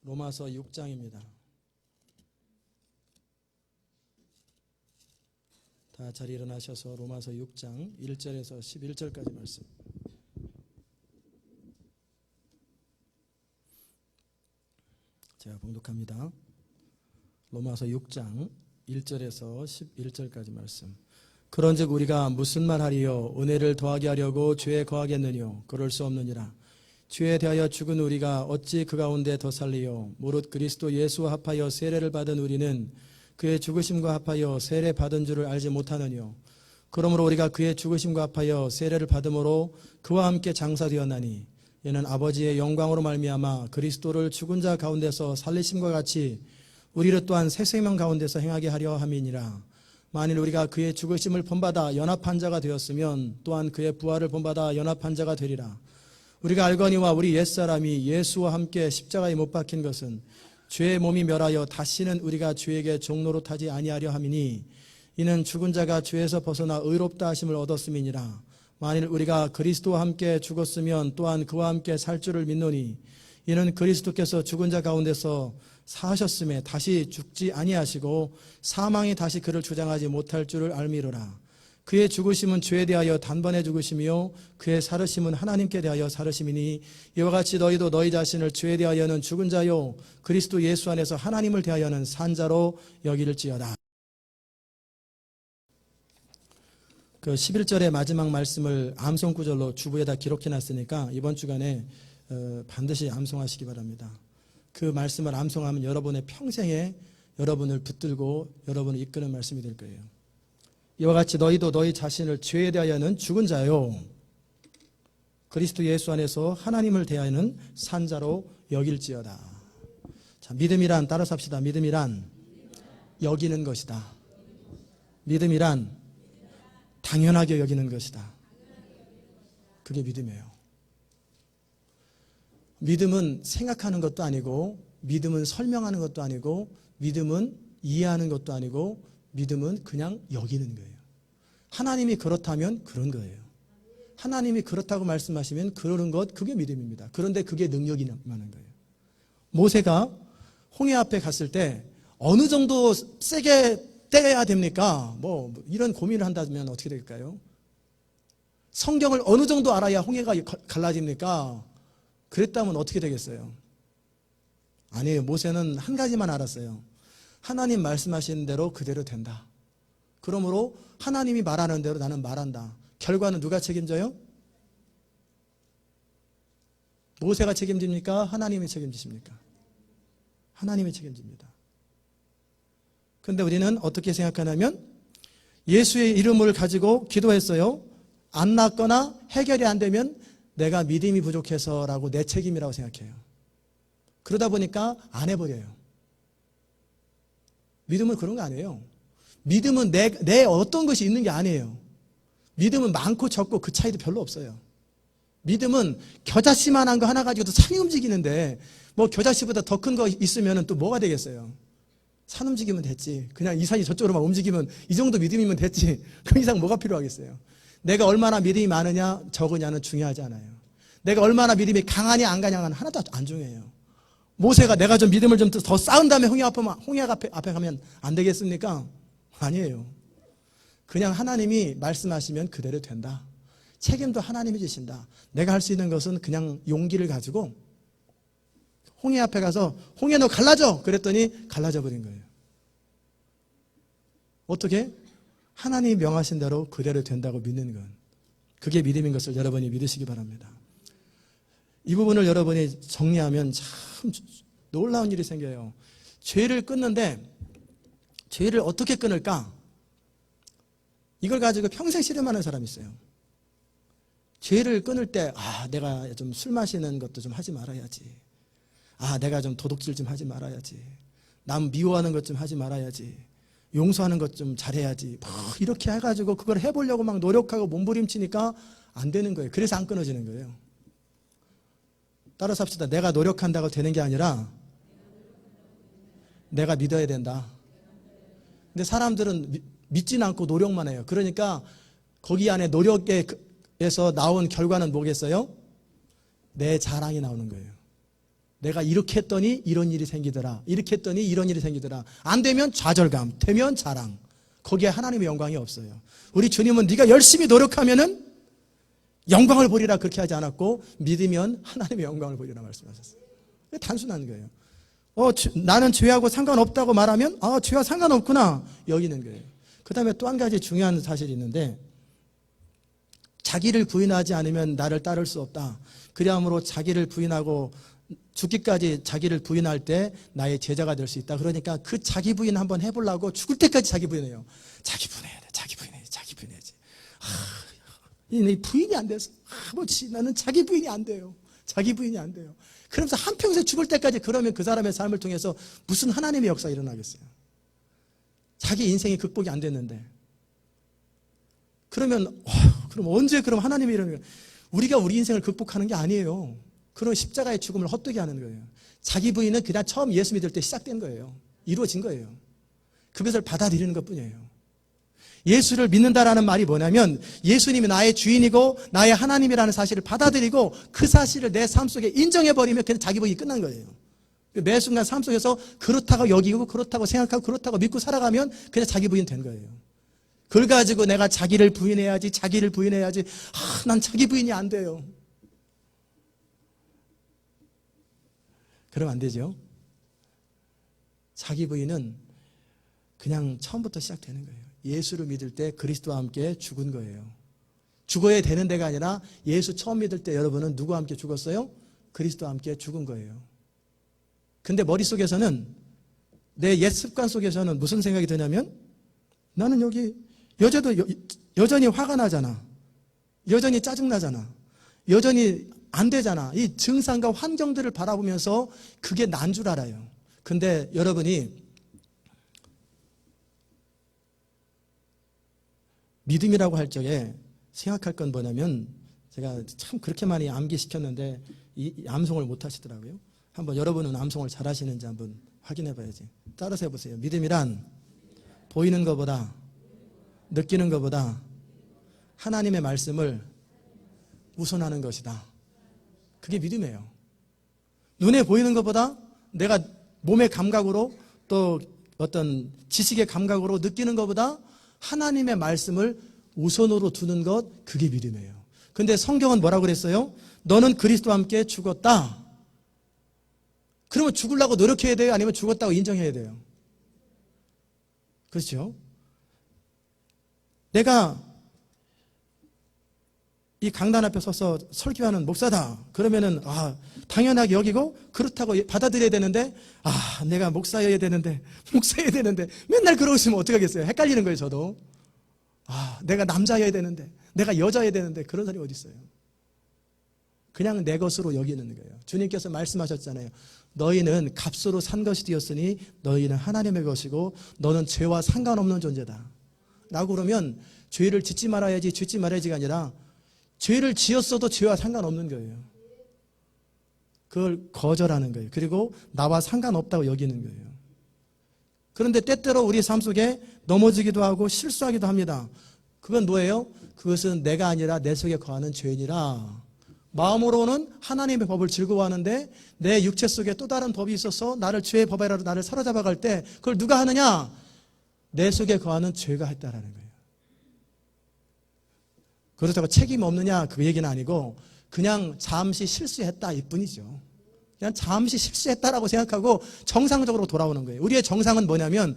로마서 6장입니다. 다 자리 일어나셔서 로마서 6장 1절에서 11절까지 말씀. 제가 봉독합니다. 로마서 6장 1절에서 11절까지 말씀. 그런즉 우리가 무슨 말하리요? 은혜를 더하게 하려고 죄에 거하겠느뇨? 그럴 수 없느니라. 죄에 대하여 죽은 우리가 어찌 그 가운데 더 살리요? 무릇 그리스도 예수와 합하여 세례를 받은 우리는 그의 죽으심과 합하여 세례 받은 줄을 알지 못하느뇨? 그러므로 우리가 그의 죽으심과 합하여 세례를 받음으로 그와 함께 장사되었나니 이는 아버지의 영광으로 말미암아 그리스도를 죽은 자 가운데서 살리심과 같이 우리를 또한 새 생명 가운데서 행하게 하려 함이니라. 만일 우리가 그의 죽으심을 본받아 연합한 자가 되었으면 또한 그의 부활을 본받아 연합한 자가 되리라. 우리가 알거니와 우리 옛사람이 예수와 함께 십자가에 못 박힌 것은 죄의 몸이 멸하여 다시는 우리가 죄에게 종노릇하지 아니하려 함이니 이는 죽은 자가 죄에서 벗어나 의롭다 하심을 얻었음이니라. 만일 우리가 그리스도와 함께 죽었으면 또한 그와 함께 살 줄을 믿노니 이는 그리스도께서 죽은 자 가운데서 사하셨음에 다시 죽지 아니하시고 사망이 다시 그를 주장하지 못할 줄을 알미로라. 그의 죽으심은 죄에 대하여 단번에 죽으심이요 그의 살으심은 하나님께 대하여 살으심이니 이와 같이 너희도 너희 자신을 죄에 대하여는 죽은 자요 그리스도 예수 안에서 하나님을 대하여는 산 자로 여길지어다. 그 11절의 마지막 말씀을 암송 구절로 주부에다 기록해 놨으니까 이번 주간에 반드시 암송하시기 바랍니다. 그 말씀을 암송하면 여러분의 평생에 여러분을 붙들고 여러분을 이끄는 말씀이 될 거예요. 이와 같이 너희도 너희 자신을 죄에 대하여는 죽은 자요 그리스도 예수 안에서 하나님을 대하여는 산 자로 여길지어다. 자, 믿음이란 따라서 합시다. 믿음이란 여기는 것이다. 믿음이란 당연하게 여기는 것이다. 그게 믿음이에요. 믿음은 생각하는 것도 아니고 믿음은 설명하는 것도 아니고 믿음은 이해하는 것도 아니고 믿음은 그냥 여기는 거예요. 하나님이 그렇다면 그런 거예요. 하나님이 그렇다고 말씀하시면 그러는 것, 그게 믿음입니다. 그런데 그게 능력이 많은 거예요. 모세가 홍해 앞에 갔을 때 어느 정도 세게 떼야 됩니까? 뭐 이런 고민을 한다면 어떻게 될까요? 성경을 어느 정도 알아야 홍해가 갈라집니까? 그랬다면 어떻게 되겠어요? 아니에요. 모세는 한 가지만 알았어요. 하나님 말씀하시는 대로 그대로 된다. 그러므로 하나님이 말하는 대로 나는 말한다. 결과는 누가 책임져요? 모세가 책임집니까? 하나님이 책임지십니까? 하나님이 책임집니다. 그런데 우리는 어떻게 생각하냐면 예수의 이름을 가지고 기도했어요. 안 낫거나 해결이 안 되면 내가 믿음이 부족해서라고 내 책임이라고 생각해요. 그러다 보니까 안 해버려요. 믿음은 그런 거 아니에요. 믿음은 내 어떤 것이 있는 게 아니에요. 믿음은 많고 적고 그 차이도 별로 없어요. 믿음은 겨자씨만한 거 하나 가지고도 산이 움직이는데 뭐 겨자씨보다 더 큰 거 있으면 또 뭐가 되겠어요? 산 움직이면 됐지. 그냥 이 산이 저쪽으로만 움직이면 이 정도 믿음이면 됐지. 그 이상 뭐가 필요하겠어요? 내가 얼마나 믿음이 많으냐 적으냐는 중요하지 않아요. 내가 얼마나 믿음이 강하냐 안 가냐는 하나도 안 중요해요. 모세가 내가 좀 믿음을 좀 더 쌓은 다음에 홍해 앞에 가면 안 되겠습니까? 아니에요. 그냥 하나님이 말씀하시면 그대로 된다. 책임도 하나님이 주신다. 내가 할 수 있는 것은 그냥 용기를 가지고 홍해 앞에 가서 홍해 너 갈라져! 그랬더니 갈라져 버린 거예요. 어떻게? 하나님이 명하신 대로 그대로 된다고 믿는 건 그게 믿음인 것을 여러분이 믿으시기 바랍니다. 이 부분을 여러분이 정리하면 참 놀라운 일이 생겨요. 죄를 끊는데 죄를 어떻게 끊을까? 이걸 가지고 평생 씨름하는 사람이 있어요. 죄를 끊을 때 내가 좀 술 마시는 것도 좀 하지 말아야지. 내가 좀 도둑질 좀 하지 말아야지. 남 미워하는 것 좀 하지 말아야지. 용서하는 것 좀 잘해야지. 이렇게 해가지고 그걸 해보려고 막 노력하고 몸부림치니까 안 되는 거예요. 그래서 안 끊어지는 거예요. 따라서 합시다. 내가 노력한다고 되는 게 아니라 내가 믿어야 된다. 근데 사람들은 믿지는 않고 노력만 해요. 그러니까 거기 안에 노력에서 나온 결과는 뭐겠어요? 내 자랑이 나오는 거예요. 내가 이렇게 했더니 이런 일이 생기더라. 이렇게 했더니 이런 일이 생기더라. 안 되면 좌절감, 되면 자랑. 거기에 하나님의 영광이 없어요. 우리 주님은 네가 열심히 노력하면은 영광을 보리라 그렇게 하지 않았고, 믿으면 하나님의 영광을 보리라 말씀하셨어요. 단순한 거예요. 나는 죄하고 상관없다고 말하면 죄와 상관없구나 여기는 거예요. 그 다음에 또 한 가지 중요한 사실이 있는데, 자기를 부인하지 않으면 나를 따를 수 없다. 그리함으로 자기를 부인하고 죽기까지 자기를 부인할 때 나의 제자가 될 수 있다. 그러니까 그 자기 부인 한번 해보려고 죽을 때까지 자기 부인해요. 자기 부인해야 돼. 자기 부인해야지. 자기 부인해야지. 이 부인이 안 돼서 아버지 나는 자기 부인이 안 돼요. 자기 부인이 안 돼요. 그러면서 한평생 죽을 때까지 그러면 그 사람의 삶을 통해서 무슨 하나님의 역사가 일어나겠어요. 자기 인생이 극복이 안 됐는데. 그러면 그럼 언제 그럼 하나님이 이러는 거예요? 우리가 우리 인생을 극복하는 게 아니에요. 그런 십자가의 죽음을 헛되게 하는 거예요. 자기 부인은 그냥 처음 예수 믿을 때 시작된 거예요. 이루어진 거예요. 그것을 받아들이는 것뿐이에요. 예수를 믿는다라는 말이 뭐냐면 예수님이 나의 주인이고 나의 하나님이라는 사실을 받아들이고 그 사실을 내 삶 속에 인정해버리면 그냥 자기 부인이 끝난 거예요. 매 순간 삶 속에서 그렇다고 여기고 그렇다고 생각하고 그렇다고 믿고 살아가면 그냥 자기 부인 된 거예요. 그걸 가지고 내가 자기를 부인해야지 자기를 부인해야지 난 자기 부인이 안 돼요. 그러면 안 되죠. 자기 부인은 그냥 처음부터 시작되는 거예요. 예수를 믿을 때 그리스도와 함께 죽은 거예요. 죽어야 되는 데가 아니라 예수 처음 믿을 때 여러분은 누구와 함께 죽었어요? 그리스도와 함께 죽은 거예요. 근데 머릿속에서는 내 옛 습관 속에서는 무슨 생각이 드냐면 나는 여기 여전히 화가 나잖아. 여전히 짜증나잖아. 여전히 안 되잖아. 이 증상과 환경들을 바라보면서 그게 난 줄 알아요. 근데 여러분이 믿음이라고 할 적에 생각할 건 뭐냐면 제가 참 그렇게 많이 암기시켰는데 이 암송을 못 하시더라고요. 한번 여러분은 암송을 잘 하시는지 한번 확인해 봐야지. 따라서 해보세요. 믿음이란 보이는 것보다 느끼는 것보다 하나님의 말씀을 우선하는 것이다. 그게 믿음이에요. 눈에 보이는 것보다 내가 몸의 감각으로 또 어떤 지식의 감각으로 느끼는 것보다 하나님의 말씀을 우선으로 두는 것, 그게 믿음이에요. 근데 성경은 뭐라고 그랬어요? 너는 그리스도와 함께 죽었다. 그러면 죽으려고 노력해야 돼요? 아니면 죽었다고 인정해야 돼요? 그렇죠? 내가 이 강단 앞에 서서 설교하는 목사다. 그러면은 당연하게 여기고 그렇다고 받아들여야 되는데 내가 목사여야 되는데 맨날 그러고 있으면 어떡하겠어요? 헷갈리는 거예요. 저도 내가 남자여야 되는데 내가 여자여야 되는데 그런 사람이 어디 있어요? 그냥 내 것으로 여기는 거예요. 주님께서 말씀하셨잖아요. 너희는 값으로 산 것이 되었으니 너희는 하나님의 것이고 너는 죄와 상관없는 존재다 라고 그러면 죄를 짓지 말아야지가 아니라 죄를 지었어도 죄와 상관없는 거예요. 그걸 거절하는 거예요. 그리고 나와 상관없다고 여기는 거예요. 그런데 때때로 우리 삶 속에 넘어지기도 하고 실수하기도 합니다. 그건 뭐예요? 그것은 내가 아니라 내 속에 거하는 죄인이라. 마음으로는 하나님의 법을 즐거워하는데 내 육체 속에 또 다른 법이 있어서 나를 죄의 법에라도 나를 사로잡아 갈 때 그걸 누가 하느냐? 내 속에 거하는 죄가 했다라는 거예요. 그렇다고 책임 없느냐 그 얘기는 아니고 그냥 잠시 실수했다 이뿐이죠. 그냥 잠시 실수했다라고 생각하고 정상적으로 돌아오는 거예요. 우리의 정상은 뭐냐면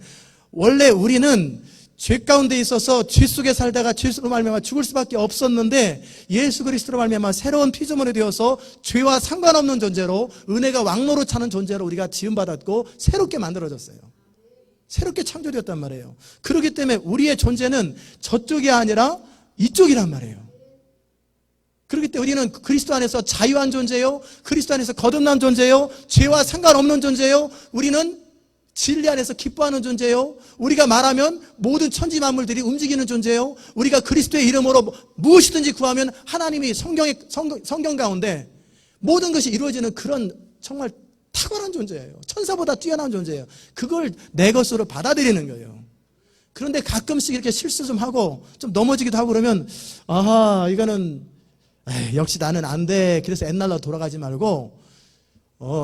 원래 우리는 죄 가운데 있어서 죄 속에 살다가 죄로 말미암아 죽을 수밖에 없었는데 예수 그리스도로 말미암아 새로운 피조물이 되어서 죄와 상관없는 존재로 은혜가 왕노로 차는 존재로 우리가 지음받았고 새롭게 만들어졌어요. 새롭게 창조되었단 말이에요. 그렇기 때문에 우리의 존재는 저쪽이 아니라 이쪽이란 말이에요. 그렇기 때문에 우리는 그리스도 안에서 자유한 존재요, 그리스도 안에서 거듭난 존재요, 죄와 상관없는 존재요, 우리는 진리 안에서 기뻐하는 존재요, 우리가 말하면 모든 천지 만물들이 움직이는 존재요, 우리가 그리스도의 이름으로 무엇이든지 구하면 하나님이 성경 가운데 모든 것이 이루어지는 그런 정말 탁월한 존재예요. 천사보다 뛰어난 존재예요. 그걸 내 것으로 받아들이는 거예요. 그런데 가끔씩 이렇게 실수 좀 하고 좀 넘어지기도 하고 그러면 이거는 역시 나는 안 돼. 그래서 옛날로 돌아가지 말고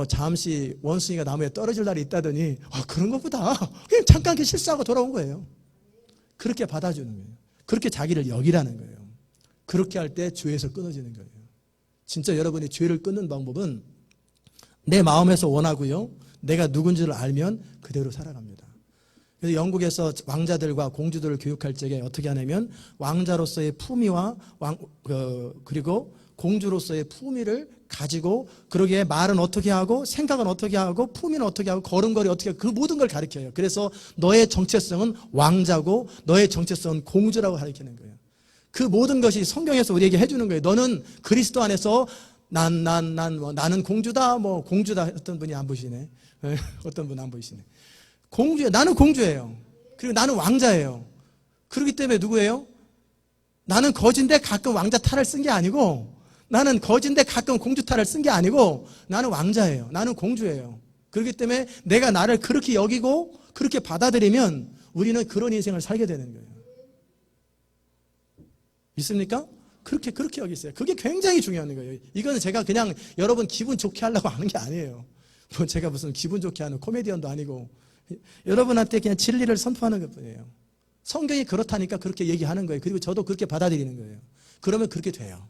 잠시 원숭이가 나무에 떨어질 날이 있다더니 그런 것보다 그냥 잠깐 이렇게 실수하고 돌아온 거예요. 그렇게 받아주는 거예요. 그렇게 자기를 여기라는 거예요. 그렇게 할 때 죄에서 끊어지는 거예요. 진짜 여러분이 죄를 끊는 방법은 내 마음에서 원하고요, 내가 누군지를 알면 그대로 살아갑니다. 그래서 영국에서 왕자들과 공주들을 교육할 적에 어떻게 하냐면 왕자로서의 품위와 그리고 공주로서의 품위를 가지고, 그러기에 말은 어떻게 하고 생각은 어떻게 하고 품위는 어떻게 하고 걸음걸이 어떻게 하고 그 모든 걸 가르쳐요. 그래서 너의 정체성은 왕자고 너의 정체성은 공주라고 가르치는 거예요. 그 모든 것이 성경에서 우리에게 해주는 거예요. 너는 그리스도 안에서 나는 공주다, 공주다. 어떤 분이 안 보시네. 어떤 분 안 보이시네. 나는 공주예요. 그리고 나는 왕자예요. 그렇기 때문에 누구예요? 나는 거지인데 가끔 왕자 탈을 쓴 게 아니고, 나는 거지인데 가끔 공주 탈을 쓴 게 아니고, 나는 왕자예요. 나는 공주예요. 그렇기 때문에 내가 나를 그렇게 여기고 그렇게 받아들이면 우리는 그런 인생을 살게 되는 거예요. 있습니까? 그렇게 여기 있어요. 그게 굉장히 중요한 거예요. 이거는 제가 그냥 여러분 기분 좋게 하려고 하는 게 아니에요. 제가 무슨 기분 좋게 하는 코미디언도 아니고, 여러분한테 그냥 진리를 선포하는 것 뿐이에요. 성경이 그렇다니까 그렇게 얘기하는 거예요. 그리고 저도 그렇게 받아들이는 거예요. 그러면 그렇게 돼요.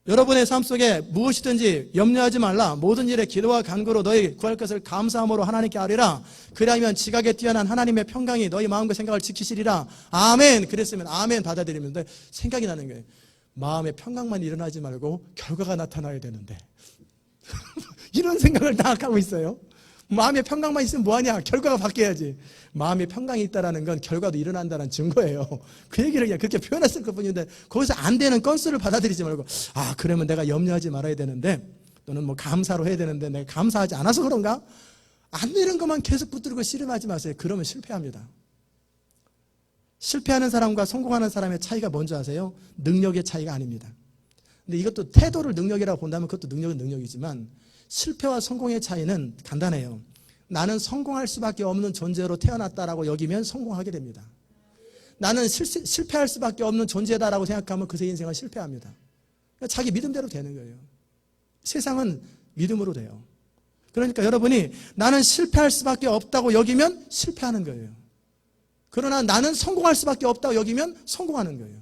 여러분의 삶 속에 무엇이든지 염려하지 말라. 모든 일에 기도와 간구로 너희 구할 것을 감사함으로 하나님께 아뢰라. 그리하면 지각에 뛰어난 하나님의 평강이 너희 마음과 생각을 지키시리라. 아멘. 그랬으면 아멘 받아들이면 돼. 생각이 나는 거예요. 마음의 평강만 일어나지 말고 결과가 나타나야 되는데 이런 생각을 다 하고 있어요. 마음의 평강만 있으면 뭐하냐? 결과가 바뀌어야지. 마음의 평강이 있다는 건 결과도 일어난다는 증거예요. 그 얘기를 그냥 그렇게 표현했을 것뿐인데, 거기서 안 되는 건수를 받아들이지 말고, 그러면 내가 염려하지 말아야 되는데, 또는 감사로 해야 되는데 내가 감사하지 않아서 그런가? 안 되는 것만 계속 붙들고 씨름하지 마세요. 그러면 실패합니다. 실패하는 사람과 성공하는 사람의 차이가 뭔지 아세요? 능력의 차이가 아닙니다. 근데 이것도 태도를 능력이라고 본다면 그것도 능력은 능력이지만, 실패와 성공의 차이는 간단해요. 나는 성공할 수밖에 없는 존재로 태어났다라고 여기면 성공하게 됩니다. 나는 실패할 수밖에 없는 존재다라고 생각하면 그새 인생은 실패합니다. 그러니까 자기 믿음대로 되는 거예요. 세상은 믿음으로 돼요. 그러니까 여러분이 나는 실패할 수밖에 없다고 여기면 실패하는 거예요. 그러나 나는 성공할 수밖에 없다고 여기면 성공하는 거예요.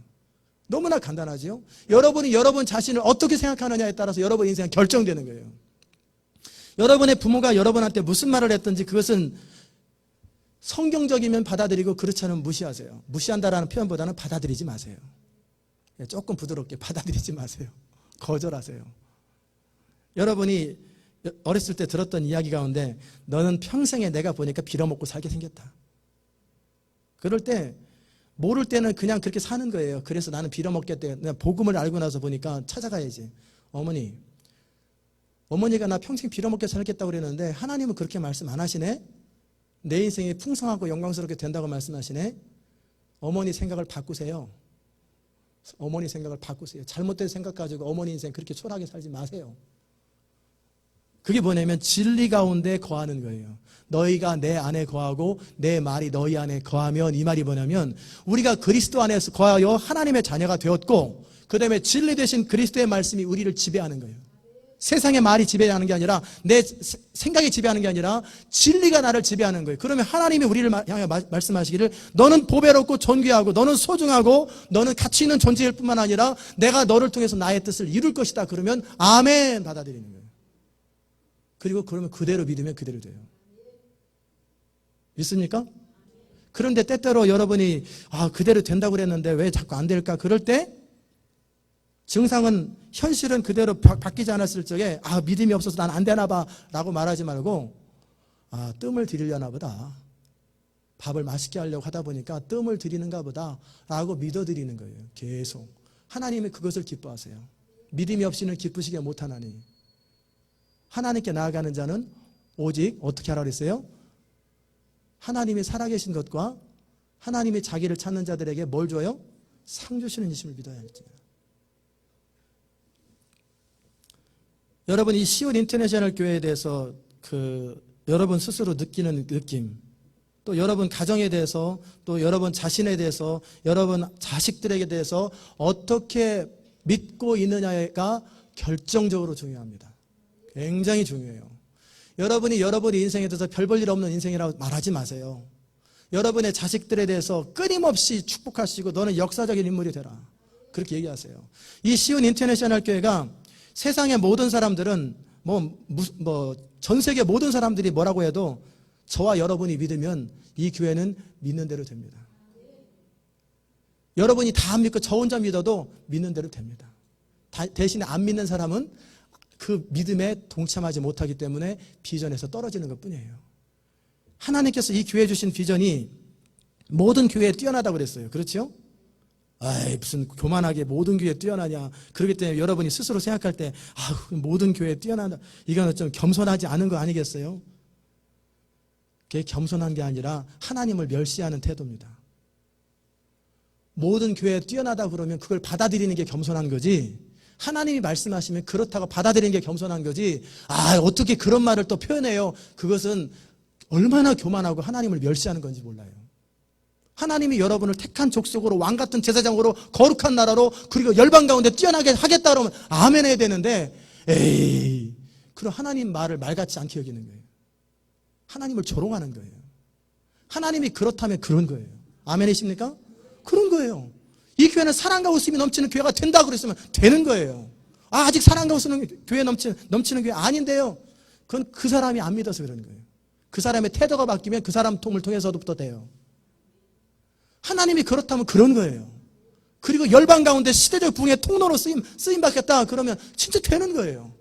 너무나 간단하죠? 여러분이 여러분 자신을 어떻게 생각하느냐에 따라서 여러분 인생은 결정되는 거예요. 여러분의 부모가 여러분한테 무슨 말을 했든지 그것은 성경적이면 받아들이고 그렇지 않으면 무시하세요. 무시한다라는 표현보다는 받아들이지 마세요. 조금 부드럽게 받아들이지 마세요. 거절하세요. 여러분이 어렸을 때 들었던 이야기 가운데 너는 평생에 내가 보니까 빌어먹고 살게 생겼다. 그럴 때 모를 때는 그냥 그렇게 사는 거예요. 그래서 나는 빌어먹겠대. 내가 복음을 알고 나서 보니까 찾아가야지. 어머니가 나 평생 빌어먹게 살겠다고 그랬는데 하나님은 그렇게 말씀 안 하시네? 내 인생이 풍성하고 영광스럽게 된다고 말씀하시네? 어머니 생각을 바꾸세요. 어머니 생각을 바꾸세요. 잘못된 생각 가지고 어머니 인생 그렇게 초라하게 살지 마세요. 그게 뭐냐면 진리 가운데 거하는 거예요. 너희가 내 안에 거하고 내 말이 너희 안에 거하면, 이 말이 뭐냐면 우리가 그리스도 안에서 거하여 하나님의 자녀가 되었고, 그 다음에 진리 되신 그리스도의 말씀이 우리를 지배하는 거예요. 세상의 말이 지배하는 게 아니라, 내 생각이 지배하는 게 아니라 진리가 나를 지배하는 거예요. 그러면 하나님이 우리를 향해 말씀하시기를 너는 보배롭고 존귀하고 너는 소중하고 너는 가치 있는 존재일 뿐만 아니라 내가 너를 통해서 나의 뜻을 이룰 것이다. 그러면 아멘 받아들이는 거예요. 그리고 그러면 그대로 믿으면 그대로 돼요. 믿습니까? 그런데 때때로 여러분이 그대로 된다고 그랬는데 왜 자꾸 안 될까? 그럴 때 증상은, 현실은 그대로 바뀌지 않았을 적에 믿음이 없어서 난 안 되나 봐 라고 말하지 말고 뜸을 들이려나 보다, 밥을 맛있게 하려고 하다 보니까 뜸을 들이는가 보다 라고 믿어드리는 거예요. 계속 하나님이 그것을 기뻐하세요. 믿음이 없이는 기쁘시게 못하나니 하나님께 나아가는 자는 오직 어떻게 하라 그랬어요? 하나님이 살아계신 것과 하나님이 자기를 찾는 자들에게 뭘 줘요? 상 주시는 이심을 믿어야 할지. 여러분, 이 시온 인터내셔널 교회에 대해서 여러분 스스로 느끼는 느낌, 또 여러분 가정에 대해서, 또 여러분 자신에 대해서, 여러분 자식들에게 대해서 어떻게 믿고 있느냐가 결정적으로 중요합니다. 굉장히 중요해요. 여러분이 여러분의 인생에 대해서 별 볼 일 없는 인생이라고 말하지 마세요. 여러분의 자식들에 대해서 끊임없이 축복하시고 너는 역사적인 인물이 되라. 그렇게 얘기하세요. 이 시온 인터내셔널 교회가 세상의 모든 사람들은 전 세계 모든 사람들이 뭐라고 해도 저와 여러분이 믿으면 이 교회는 믿는 대로 됩니다. 여러분이 다 안 믿고 저 혼자 믿어도 믿는 대로 됩니다. 대신에 안 믿는 사람은 그 믿음에 동참하지 못하기 때문에 비전에서 떨어지는 것뿐이에요. 하나님께서 이 교회에 주신 비전이 모든 교회에 뛰어나다고 그랬어요. 그렇죠? 아이, 무슨 교만하게 모든 교회에 뛰어나냐. 그렇기 때문에 여러분이 스스로 생각할 때 모든 교회에 뛰어나다. 이거는 좀 겸손하지 않은 거 아니겠어요? 그게 겸손한 게 아니라 하나님을 멸시하는 태도입니다. 모든 교회에 뛰어나다 그러면 그걸 받아들이는 게 겸손한 거지, 하나님이 말씀하시면 그렇다고 받아들이는 게 겸손한 거지, 어떻게 그런 말을 또 표현해요. 그것은 얼마나 교만하고 하나님을 멸시하는 건지 몰라요. 하나님이 여러분을 택한 족속으로 왕같은 제사장으로 거룩한 나라로 그리고 열방 가운데 뛰어나게 하겠다 그러면 아멘 해야 되는데, 에이, 그럼 하나님 말을 말같이 않게 여기는 거예요. 하나님을 조롱하는 거예요. 하나님이 그렇다면 그런 거예요. 아멘이십니까? 그런 거예요. 이 교회는 사랑과 웃음이 넘치는 교회가 된다고 그랬으면 되는 거예요. 아직 사랑과 웃음이 교회 넘치는 교회 아닌데요. 그건 그 사람이 안 믿어서 그런 거예요. 그 사람의 태도가 바뀌면 그 사람 통해서부터 돼요. 하나님이 그렇다면 그런 거예요. 그리고 열방 가운데 시대적 부흥의 통로로 쓰임 받겠다 그러면 진짜 되는 거예요.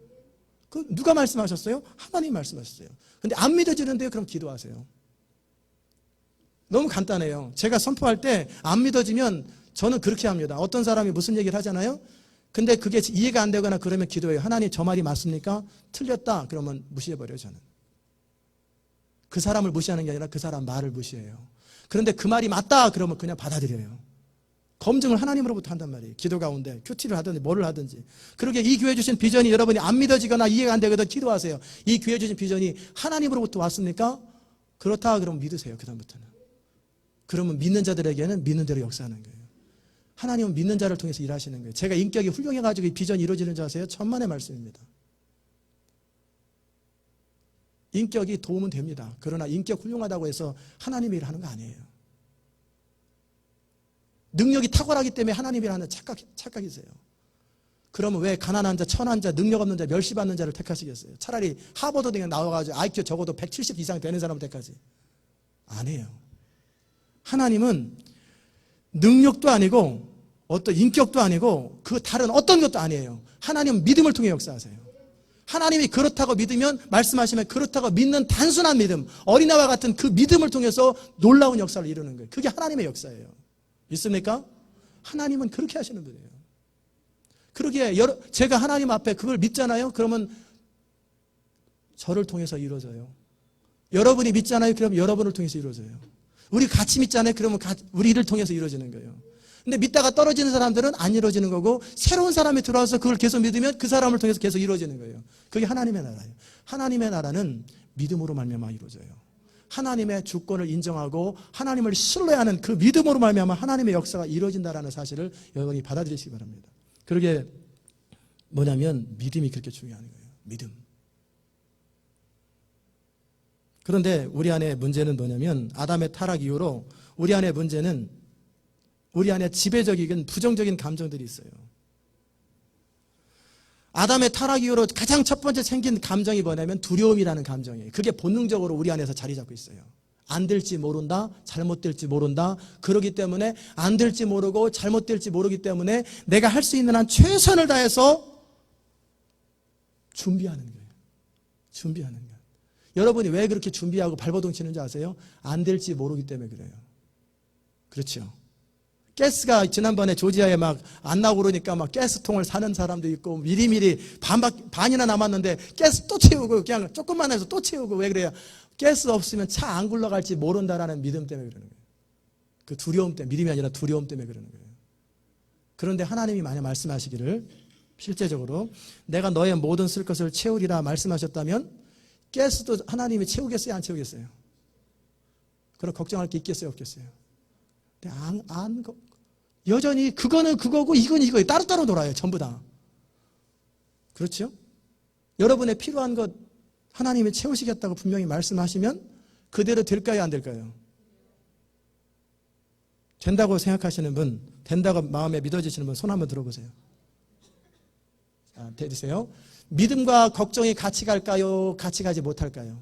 그 누가 말씀하셨어요? 하나님이 말씀하셨어요. 근데 안 믿어지는데요? 그럼 기도하세요. 너무 간단해요. 제가 선포할 때 안 믿어지면 저는 그렇게 합니다. 어떤 사람이 무슨 얘기를 하잖아요. 근데 그게 이해가 안 되거나 그러면 기도해요. 하나님, 저 말이 맞습니까? 틀렸다 그러면 무시해버려요. 저는 그 사람을 무시하는 게 아니라 그 사람 말을 무시해요. 그런데 그 말이 맞다 그러면 그냥 받아들여요. 검증을 하나님으로부터 한단 말이에요. 기도 가운데 큐티를 하든지 뭐를 하든지. 그러게 이 교회 주신 비전이 여러분이 안 믿어지거나 이해가 안 되거든 기도하세요. 이 교회 주신 비전이 하나님으로부터 왔습니까? 그렇다 그러면 믿으세요. 그 다음부터는. 그러면 믿는 자들에게는 믿는 대로 역사하는 거예요. 하나님은 믿는 자를 통해서 일하시는 거예요. 제가 인격이 훌륭해가지고 이 비전이 이루어지는 줄 아세요? 천만의 말씀입니다. 인격이 도움은 됩니다. 그러나 인격 훌륭하다고 해서 하나님의 일을 하는 거 아니에요. 능력이 탁월하기 때문에 하나님의 일을 하는 착각이세요. 그러면 왜 가난한 자, 천한 자, 능력 없는 자, 멸시받는 자를 택하시겠어요? 차라리 하버드 등에 나와가지고 IQ 적어도 170 이상 되는 사람을 택하지. 아니에요. 하나님은 능력도 아니고 어떤 인격도 아니고 그 다른 어떤 것도 아니에요. 하나님은 믿음을 통해 역사하세요. 하나님이 그렇다고 믿으면, 말씀하시면 그렇다고 믿는 단순한 믿음, 어린아이와 같은 그 믿음을 통해서 놀라운 역사를 이루는 거예요. 그게 하나님의 역사예요. 있습니까? 하나님은 그렇게 하시는 분이에요. 그러기에 제가 하나님 앞에 그걸 믿잖아요. 그러면 저를 통해서 이루어져요. 여러분이 믿잖아요. 그러면 여러분을 통해서 이루어져요. 우리 같이 믿잖아요. 그러면 우리를 통해서 이루어지는 거예요. 근데 믿다가 떨어지는 사람들은 안 이루어지는 거고, 새로운 사람이 들어와서 그걸 계속 믿으면 그 사람을 통해서 계속 이루어지는 거예요. 그게 하나님의 나라예요. 하나님의 나라는 믿음으로 말미암아 이루어져요. 하나님의 주권을 인정하고 하나님을 신뢰하는 그 믿음으로 말미암아 하나님의 역사가 이루어진다는 사실을 여러분이 받아들이시기 바랍니다. 그러게 뭐냐면 믿음이 그렇게 중요한 거예요. 믿음. 그런데 우리 안에 문제는 뭐냐면, 아담의 타락 이후로 우리 안에 문제는, 우리 안에 지배적이긴 부정적인 감정들이 있어요. 아담의 타락 이후로 가장 첫 번째 생긴 감정이 뭐냐면 두려움이라는 감정이에요. 그게 본능적으로 우리 안에서 자리 잡고 있어요. 안 될지 모른다, 잘못될지 모른다. 그러기 때문에 안 될지 모르고 잘못될지 모르기 때문에 내가 할 수 있는 한 최선을 다해서 준비하는 거예요. 준비하는 거예요. 여러분이 왜 그렇게 준비하고 발버둥 치는지 아세요? 안 될지 모르기 때문에 그래요. 그렇죠. 가스가 지난번에 조지아에 막 안 나오고 그러니까 막 가스통을 사는 사람도 있고, 미리미리 반이나 남았는데 가스 또 채우고, 그냥 조금만 해서 또 채우고. 왜 그래요? 가스 없으면 차 안 굴러갈지 모른다라는 믿음 때문에 그러는 거예요. 그 두려움 때문에, 믿음이 아니라 두려움 때문에 그러는 거예요. 그런데 하나님이 만약 말씀하시기를 실제적으로 내가 너의 모든 쓸 것을 채우리라 말씀하셨다면 가스도 하나님이 채우겠어요? 안 채우겠어요? 그럼 걱정할 게 있겠어요? 없겠어요? 근데 여전히 그거는 그거고 이건 이거예요. 따로따로 놀아요. 전부 다. 그렇죠? 여러분의 필요한 것 하나님이 채우시겠다고 분명히 말씀하시면 그대로 될까요, 안 될까요? 된다고 생각하시는 분, 된다고 마음에 믿어지시는 분 손 한번 들어보세요. 자, 되세요? 믿음과 걱정이 같이 갈까요? 같이 가지 못할까요?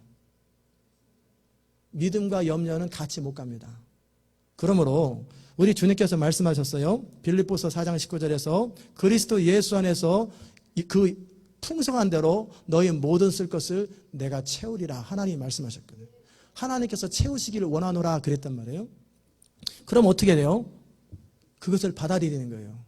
믿음과 염려는 같이 못 갑니다. 그러므로 우리 주님께서 말씀하셨어요. 빌립보서 4장 19절에서 그리스도 예수 안에서 그 풍성한 대로 너희 모든 쓸 것을 내가 채우리라 하나님이 말씀하셨거든요. 하나님께서 채우시기를 원하노라 그랬단 말이에요. 그럼 어떻게 돼요? 그것을 받아들이는 거예요.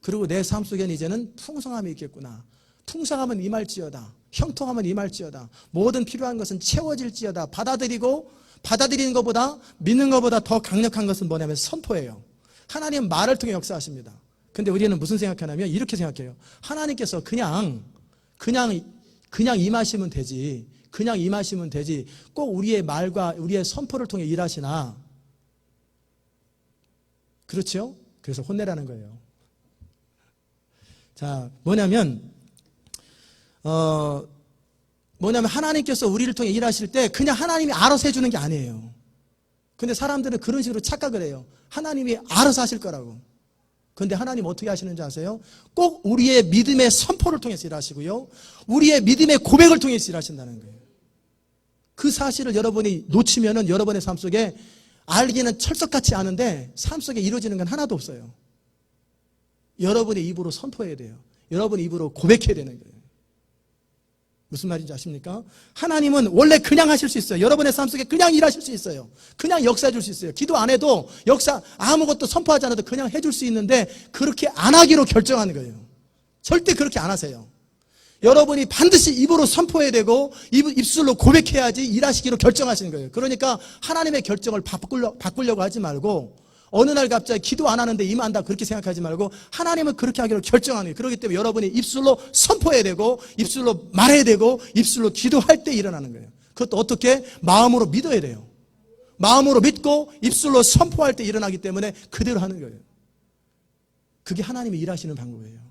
그리고 내 삶 속에는 이제는 풍성함이 있겠구나. 풍성함은 임할지어다. 형통함은 임할지어다. 모든 필요한 것은 채워질지어다. 받아들이는 것보다 믿는 것보다 더 강력한 것은 뭐냐면 선포예요. 하나님은 말을 통해 역사하십니다. 근데 우리는 무슨 생각하냐면 이렇게 생각해요. 하나님께서 그냥 임하시면 되지. 그냥 임하시면 되지. 꼭 우리의 말과 우리의 선포를 통해 일하시나. 그렇죠? 그래서 혼내라는 거예요. 자, 뭐냐면 하나님께서 우리를 통해 일하실 때 그냥 하나님이 알아서 해주는 게 아니에요. 근데 사람들은 그런 식으로 착각을 해요. 하나님이 알아서 하실 거라고. 근데 하나님 어떻게 하시는지 아세요? 꼭 우리의 믿음의 선포를 통해서 일하시고요. 우리의 믿음의 고백을 통해서 일하신다는 거예요. 그 사실을 여러분이 놓치면은 여러분의 삶 속에 알기는 철석같이 아는데 삶 속에 이루어지는 건 하나도 없어요. 여러분의 입으로 선포해야 돼요. 여러분의 입으로 고백해야 되는 거예요. 무슨 말인지 아십니까? 하나님은 원래 그냥 하실 수 있어요. 여러분의 삶 속에 그냥 일하실 수 있어요. 그냥 역사해 줄 수 있어요. 기도 안 해도 아무것도 선포하지 않아도 그냥 해줄 수 있는데 그렇게 안 하기로 결정하는 거예요. 절대 그렇게 안 하세요. 여러분이 반드시 입으로 선포해야 되고 입술로 고백해야지 일하시기로 결정하시는 거예요. 그러니까 하나님의 결정을 바꾸려고 하지 말고 어느 날 갑자기 기도 안 하는데 임한다 그렇게 생각하지 말고 하나님은 그렇게 하기로 결정하는 거예요. 그렇기 때문에 여러분이 입술로 선포해야 되고 입술로 말해야 되고 입술로 기도할 때 일어나는 거예요. 그것도 어떻게? 마음으로 믿어야 돼요. 마음으로 믿고 입술로 선포할 때 일어나기 때문에 그대로 하는 거예요. 그게 하나님이 일하시는 방법이에요.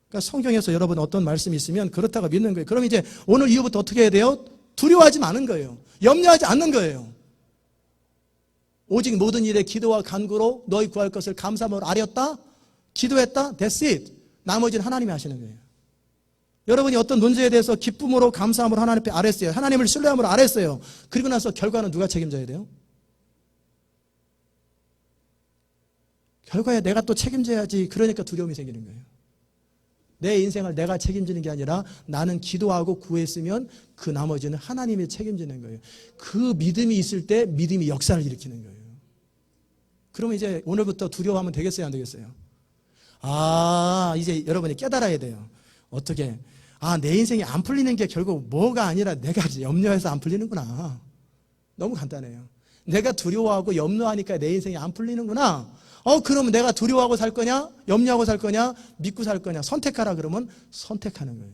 그러니까 성경에서 여러분 어떤 말씀이 있으면 그렇다고 믿는 거예요. 그럼 이제 오늘 이후부터 어떻게 해야 돼요? 두려워하지 않는 거예요. 염려하지 않는 거예요. 오직 모든 일에 기도와 간구로 너희 구할 것을 감사함으로 아뢰었다? 기도했다? That's it. 나머지는 하나님이 하시는 거예요. 여러분이 어떤 문제에 대해서 기쁨으로 감사함으로 하나님 앞에 아뢰었어요. 하나님을 신뢰함으로 아뢰었어요. 그리고 나서 결과는 누가 책임져야 돼요? 결과에 내가 또 책임져야지. 그러니까 두려움이 생기는 거예요. 내 인생을 내가 책임지는 게 아니라 나는 기도하고 구했으면 그 나머지는 하나님이 책임지는 거예요. 그 믿음이 있을 때 믿음이 역사를 일으키는 거예요. 그러면 이제 오늘부터 두려워하면 되겠어요, 안 되겠어요? 이제 여러분이 깨달아야 돼요. 어떻게? 내 인생이 안 풀리는 게 결국 뭐가 아니라 내가 염려해서 안 풀리는구나. 너무 간단해요. 내가 두려워하고 염려하니까 내 인생이 안 풀리는구나. 그러면 내가 두려워하고 살 거냐? 염려하고 살 거냐? 믿고 살 거냐? 선택하라 그러면 선택하는 거예요.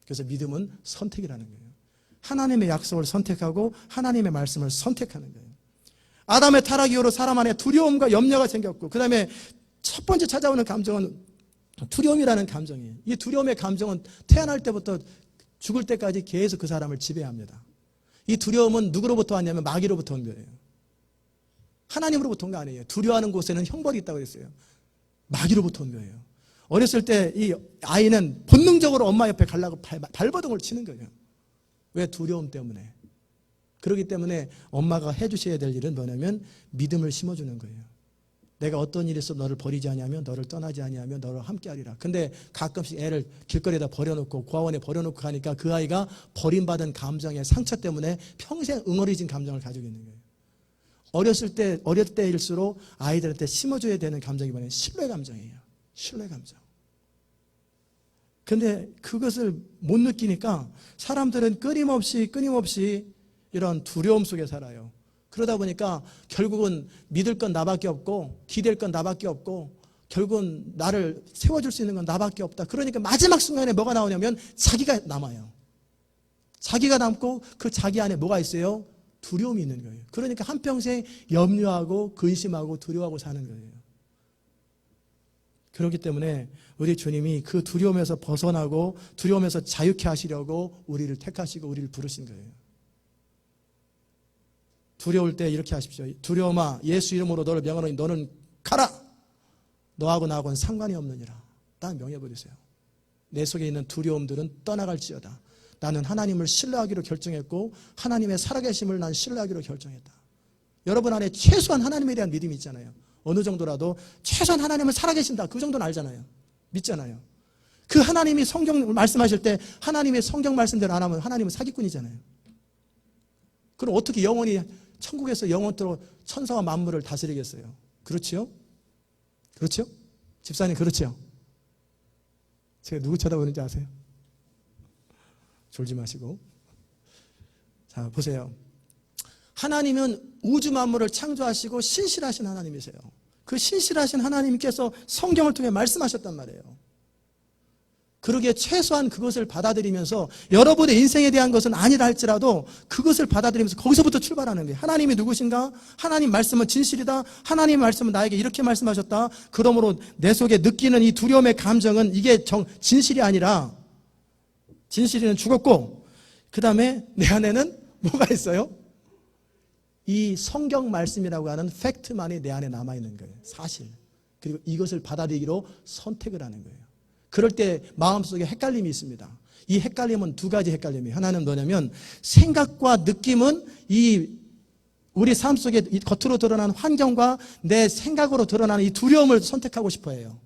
그래서 믿음은 선택이라는 거예요. 하나님의 약속을 선택하고 하나님의 말씀을 선택하는 거예요. 아담의 타락 이후로 사람 안에 두려움과 염려가 생겼고 그 다음에 첫 번째 찾아오는 감정은 두려움이라는 감정이에요. 이 두려움의 감정은 태어날 때부터 죽을 때까지 계속 그 사람을 지배합니다. 이 두려움은 누구로부터 왔냐면 마귀로부터 온 거예요. 하나님으로부터 온 거 아니에요. 두려워하는 곳에는 형벌이 있다고 그랬어요. 마귀로부터 온 거예요. 어렸을 때 이 아이는 본능적으로 엄마 옆에 가려고 발버둥을 치는 거예요. 왜? 두려움 때문에. 그렇기 때문에 엄마가 해주셔야 될 일은 뭐냐면 믿음을 심어주는 거예요. 내가 어떤 일이 있어 너를 버리지 아니하며 너를 떠나지 아니하며 너를 함께하리라. 근데 가끔씩 애를 길거리에다 버려놓고 고아원에 버려놓고 가니까 그 아이가 버림받은 감정의 상처 때문에 평생 응어리진 감정을 가지고 있는 거예요. 어릴 때일수록 아이들한테 심어줘야 되는 감정이 뭐냐면 신뢰 감정이에요. 신뢰 감정. 근데 그것을 못 느끼니까 사람들은 끊임없이 이런 두려움 속에 살아요. 그러다 보니까 결국은 믿을 건 나밖에 없고 기댈 건 나밖에 없고 결국은 나를 세워줄 수 있는 건 나밖에 없다. 그러니까 마지막 순간에 뭐가 나오냐면 자기가 남아요. 자기가 남고 그 자기 안에 뭐가 있어요? 두려움이 있는 거예요. 그러니까 한평생 염려하고 근심하고 두려워하고 사는 거예요. 그렇기 때문에 우리 주님이 그 두려움에서 벗어나고 두려움에서 자유케 하시려고 우리를 택하시고 우리를 부르신 거예요. 두려울 때 이렇게 하십시오. 두려움아, 예수 이름으로 너를 명하노니 너는 가라. 너하고 나하고는 상관이 없느니라. 딱 명해버리세요. 내 속에 있는 두려움들은 떠나갈지어다. 나는 하나님을 신뢰하기로 결정했고 하나님의 살아계심을 난 신뢰하기로 결정했다. 여러분 안에 최소한 하나님에 대한 믿음이 있잖아요. 어느 정도라도 최소한 하나님은 살아계신다. 그 정도는 알잖아요. 믿잖아요. 그 하나님이 성경 말씀하실 때 하나님의 성경 말씀대로 안 하면 하나님은 사기꾼이잖아요. 그럼 어떻게 영원히 천국에서 영원토록 천사와 만물을 다스리겠어요? 그렇지요? 그렇죠? 집사님 그렇죠? 제가 누구 쳐다보는지 아세요? 졸지 마시고. 자, 보세요. 하나님은 우주 만물을 창조하시고 신실하신 하나님이세요. 그 신실하신 하나님께서 성경을 통해 말씀하셨단 말이에요. 그러기에 최소한 그것을 받아들이면서 여러분의 인생에 대한 것은 아니라 할지라도 그것을 받아들이면서 거기서부터 출발하는 거예요. 하나님이 누구신가? 하나님 말씀은 진실이다. 하나님 말씀은 나에게 이렇게 말씀하셨다. 그러므로 내 속에 느끼는 이 두려움의 감정은 이게 진실이 아니라 진실이는 죽었고 그 다음에 내 안에는 뭐가 있어요? 이 성경 말씀이라고 하는 팩트만이 내 안에 남아있는 거예요. 사실. 그리고 이것을 받아들이기로 선택을 하는 거예요. 그럴 때 마음속에 헷갈림이 있습니다. 이 헷갈림은 두 가지 헷갈림이에요. 하나는 뭐냐면 생각과 느낌은 우리 삶 속에 겉으로 드러나는 환경과 내 생각으로 드러나는 이 두려움을 선택하고 싶어 해요.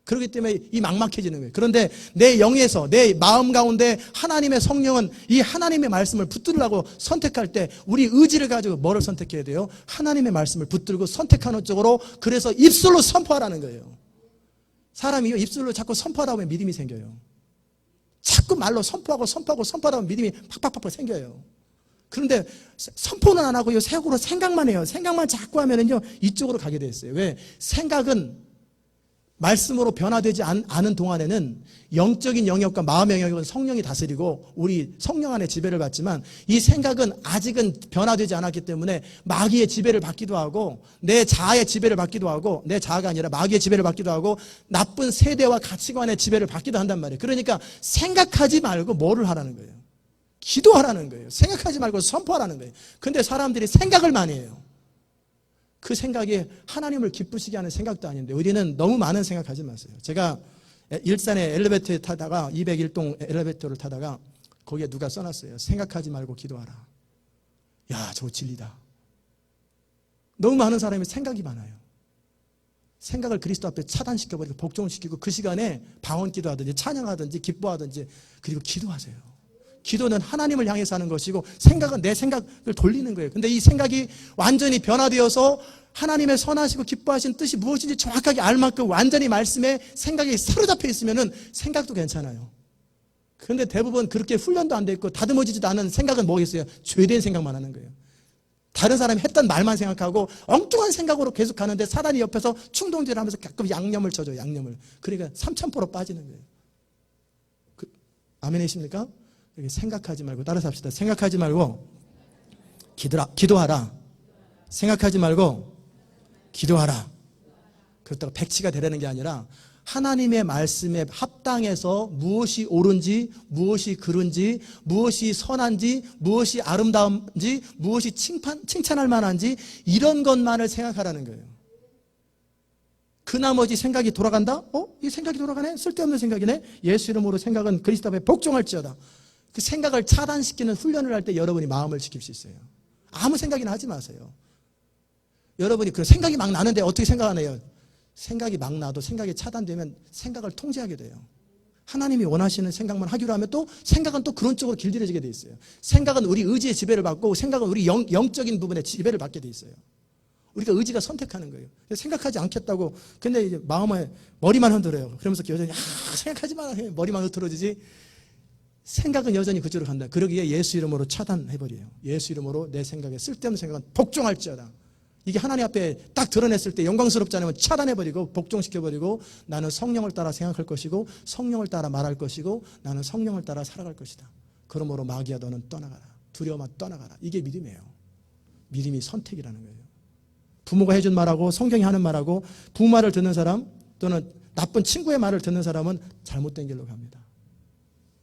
그렇기 때문에 이 막막해지는 거예요. 그런데 내 영에서 내 마음 가운데 하나님의 성령은 이 하나님의 말씀을 붙들으려고 선택할 때 우리 의지를 가지고 뭐를 선택해야 돼요? 하나님의 말씀을 붙들고 선택하는 쪽으로 그래서 입술로 선포하라는 거예요. 사람이 입술로 자꾸 선포하다 보면 믿음이 생겨요. 자꾸 말로 선포하고 선포하다 보면 믿음이 팍팍팍 생겨요. 그런데 선포는 안 하고 생각으로 생각만 해요. 생각만 자꾸 하면은요 이쪽으로 가게 돼 있어요. 왜? 생각은 말씀으로 변화되지 않은 동안에는 영적인 영역과 마음의 영역은 성령이 다스리고 우리 성령 안에 지배를 받지만 이 생각은 아직은 변화되지 않았기 때문에 마귀의 지배를 받기도 하고 내 자아의 지배를 받기도 하고 내 자아가 아니라 마귀의 지배를 받기도 하고 나쁜 세대와 가치관의 지배를 받기도 한단 말이에요. 그러니까 생각하지 말고 뭐를 하라는 거예요? 기도하라는 거예요. 생각하지 말고 선포하라는 거예요. 근데 사람들이 생각을 많이 해요. 그 생각이 하나님을 기쁘시게 하는 생각도 아닌데 우리는 너무 많은 생각하지 마세요. 제가 일산에 엘리베이터에 타다가 201동 엘리베이터를 타다가 거기에 누가 써놨어요. 생각하지 말고 기도하라. 야, 저거 진리다. 너무 많은 사람이 생각이 많아요. 생각을 그리스도 앞에 차단시켜버리고 복종시키고 그 시간에 방언기도 하든지 찬양하든지 기뻐하든지 그리고 기도하세요. 기도는 하나님을 향해서 하는 것이고 생각은 내 생각을 돌리는 거예요. 근데 이 생각이 완전히 변화되어서 하나님의 선하시고 기뻐하신 뜻이 무엇인지 정확하게 알 만큼 완전히 말씀에 생각이 사로잡혀 있으면은 생각도 괜찮아요. 그런데 대부분 그렇게 훈련도 안 돼 있고 다듬어지지도 않은 생각은 뭐겠어요? 죄된 생각만 하는 거예요. 다른 사람이 했던 말만 생각하고 엉뚱한 생각으로 계속 가는데 사단이 옆에서 충동질을 하면서 가끔 양념을 쳐줘요. 양념을. 그러니까 삼천포로 빠지는 거예요. 아멘이십니까? 생각하지 말고 따라서 합시다. 생각하지 말고 기도하라. 생각하지 말고 기도하라. 그렇다고 백치가 되라는 게 아니라 하나님의 말씀에 합당해서 무엇이 옳은지, 무엇이 그른지, 무엇이 선한지, 무엇이 아름다운지, 무엇이 칭찬할 만한지 이런 것만을 생각하라는 거예요. 그 나머지 생각이 돌아간다? 이 생각이 돌아가네? 쓸데없는 생각이네? 예수 이름으로 생각은 그리스도 앞에 복종할지어다. 그 생각을 차단시키는 훈련을 할 때 여러분이 마음을 지킬 수 있어요. 아무 생각이나 하지 마세요. 여러분이 그 생각이 막 나는데 어떻게 생각하나요? 생각이 막 나도 생각이 차단되면 생각을 통제하게 돼요. 하나님이 원하시는 생각만 하기로 하면 또 생각은 또 그런 쪽으로 길들여지게 돼 있어요. 생각은 우리 의지의 지배를 받고 생각은 우리 영적인 부분에 지배를 받게 돼 있어요. 우리가 의지가 선택하는 거예요. 생각하지 않겠다고 근데 이제 마음에 머리만 흔들어요. 그러면서 여전히 생각하지 마라 해. 머리만 흐트러지지 생각은 여전히 그쪽으로 간다. 그러기에 예수 이름으로 차단해버려요. 예수 이름으로 내 생각에 쓸데없는 생각은 복종할지어다. 이게 하나님 앞에 딱 드러냈을 때 영광스럽지 않으면 차단해버리고 복종시켜버리고 나는 성령을 따라 생각할 것이고 성령을 따라 말할 것이고 나는 성령을 따라 살아갈 것이다. 그러므로 마귀야 너는 떠나가라. 두려움아 떠나가라. 이게 믿음이에요. 믿음이 선택이라는 거예요. 부모가 해준 말하고 성경이 하는 말하고 부모 말을 듣는 사람 또는 나쁜 친구의 말을 듣는 사람은 잘못된 길로 갑니다.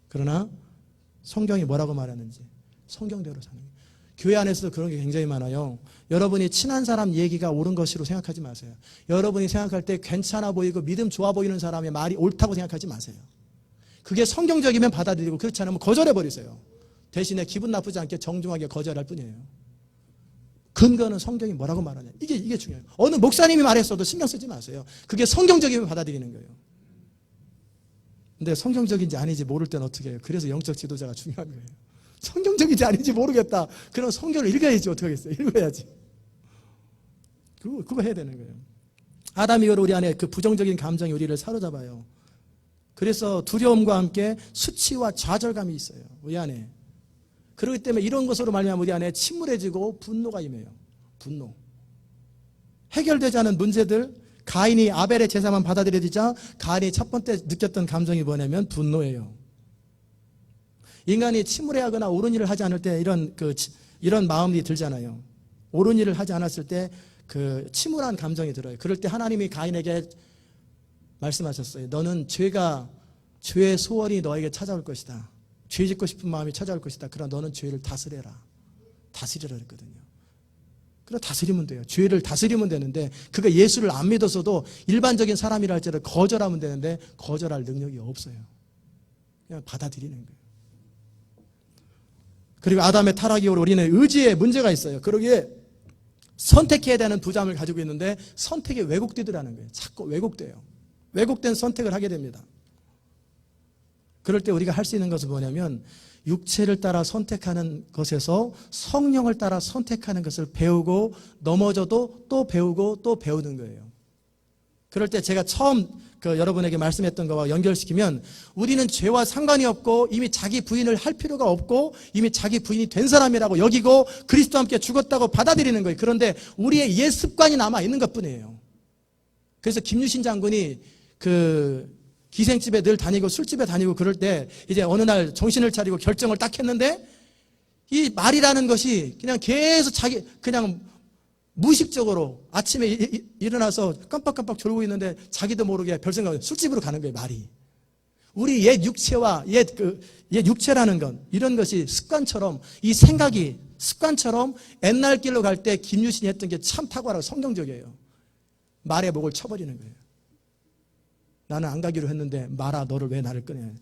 그러나 성경이 뭐라고 말하는지 성경대로 사는 거예요. 교회 안에서도 그런 게 굉장히 많아요. 여러분이 친한 사람 얘기가 옳은 것으로 생각하지 마세요. 여러분이 생각할 때 괜찮아 보이고 믿음 좋아 보이는 사람의 말이 옳다고 생각하지 마세요. 그게 성경적이면 받아들이고 그렇지 않으면 거절해버리세요. 대신에 기분 나쁘지 않게 정중하게 거절할 뿐이에요. 근거는 성경이 뭐라고 말하냐. 이게 중요해요. 어느 목사님이 말했어도 신경 쓰지 마세요. 그게 성경적이면 받아들이는 거예요. 근데 성경적인지 아닌지 모를 때는 어떻게 해요? 그래서 영적 지도자가 중요한 거예요. 성경적인지 아닌지 모르겠다. 그럼 성경을 읽어야지. 어떻게 하겠어요? 읽어야지. 그거 해야 되는 거예요. 아담 이후로 우리 안에 그 부정적인 감정이 우리를 사로잡아요. 그래서 두려움과 함께 수치와 좌절감이 있어요. 우리 안에. 그렇기 때문에 이런 것으로 말미암아 우리 안에 침울해지고 분노가 임해요. 분노. 해결되지 않은 문제들, 가인이 아벨의 제사만 받아들여지자 가인이 첫 번째 느꼈던 감정이 뭐냐면 분노예요. 인간이 침울해하거나 옳은 일을 하지 않을 때 이런 마음이 들잖아요. 옳은 일을 하지 않았을 때 그 침울한 감정이 들어요. 그럴 때 하나님이 가인에게 말씀하셨어요. 너는 죄의 소원이 너에게 찾아올 것이다. 죄 짓고 싶은 마음이 찾아올 것이다. 그러나 너는 죄를 다스려라. 다스리라 그랬거든요. 그래 다스리면 돼요. 죄를 다스리면 되는데 그거 예수를 안 믿어서도 일반적인 사람이라 할지라도 거절하면 되는데 거절할 능력이 없어요. 그냥 받아들이는 거예요. 그리고 아담의 타락 이후로 우리는 의지에 문제가 있어요. 그러기에 선택해야 되는 부담을 가지고 있는데 선택이 왜곡되더라는 거예요. 자꾸 왜곡돼요. 왜곡된 선택을 하게 됩니다. 그럴 때 우리가 할 수 있는 것은 뭐냐면 육체를 따라 선택하는 것에서 성령을 따라 선택하는 것을 배우고 넘어져도 또 배우고 또 배우는 거예요. 그럴 때 제가 처음 여러분에게 말씀했던 것과 연결시키면 우리는 죄와 상관이 없고 이미 자기 부인을 할 필요가 없고 이미 자기 부인이 된 사람이라고 여기고 그리스도와 함께 죽었다고 받아들이는 거예요. 그런데 우리의 옛 습관이 남아있는 것뿐이에요. 그래서 김유신 장군이 기생집에 늘 다니고 술집에 다니고 그럴 때 이제 어느 날 정신을 차리고 결정을 딱 했는데 이 말이라는 것이 그냥 계속 그냥 무의식적으로 아침에 일어나서 깜빡깜빡 졸고 있는데 자기도 모르게 별생각에 술집으로 가는 거예요. 말이. 우리 옛 육체와 옛 육체라는 건 이런 것이 습관처럼 이 생각이 습관처럼 옛날 길로 갈 때 김유신이 했던 게 참 탁월하고 성경적이에요. 말의 목을 쳐버리는 거예요. 나는 안 가기로 했는데 말아 너를 왜 나를 꺼내.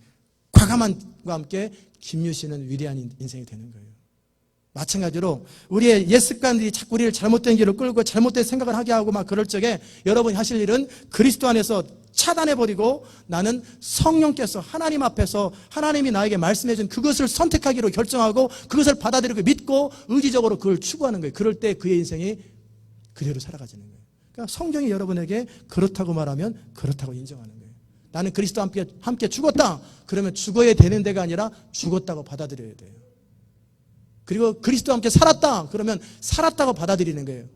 과감함과 함께 김유신은 위대한 인생이 되는 거예요. 마찬가지로 우리의 옛 습관들이 자꾸 우리를 잘못된 길로 끌고 잘못된 생각을 하게 하고 막 그럴 적에 여러분이 하실 일은 그리스도 안에서 차단해버리고 나는 성령께서 하나님 앞에서 하나님이 나에게 말씀해준 그것을 선택하기로 결정하고 그것을 받아들이고 믿고 의지적으로 그걸 추구하는 거예요. 그럴 때 그의 인생이 그대로 살아가지는 거예요. 그러니까 성경이 여러분에게 그렇다고 말하면 그렇다고 인정하는 거예요. 나는 그리스도와 함께 죽었다. 그러면 죽어야 되는 데가 아니라 죽었다고 받아들여야 돼요. 그리고 그리스도와 함께 살았다. 그러면 살았다고 받아들이는 거예요.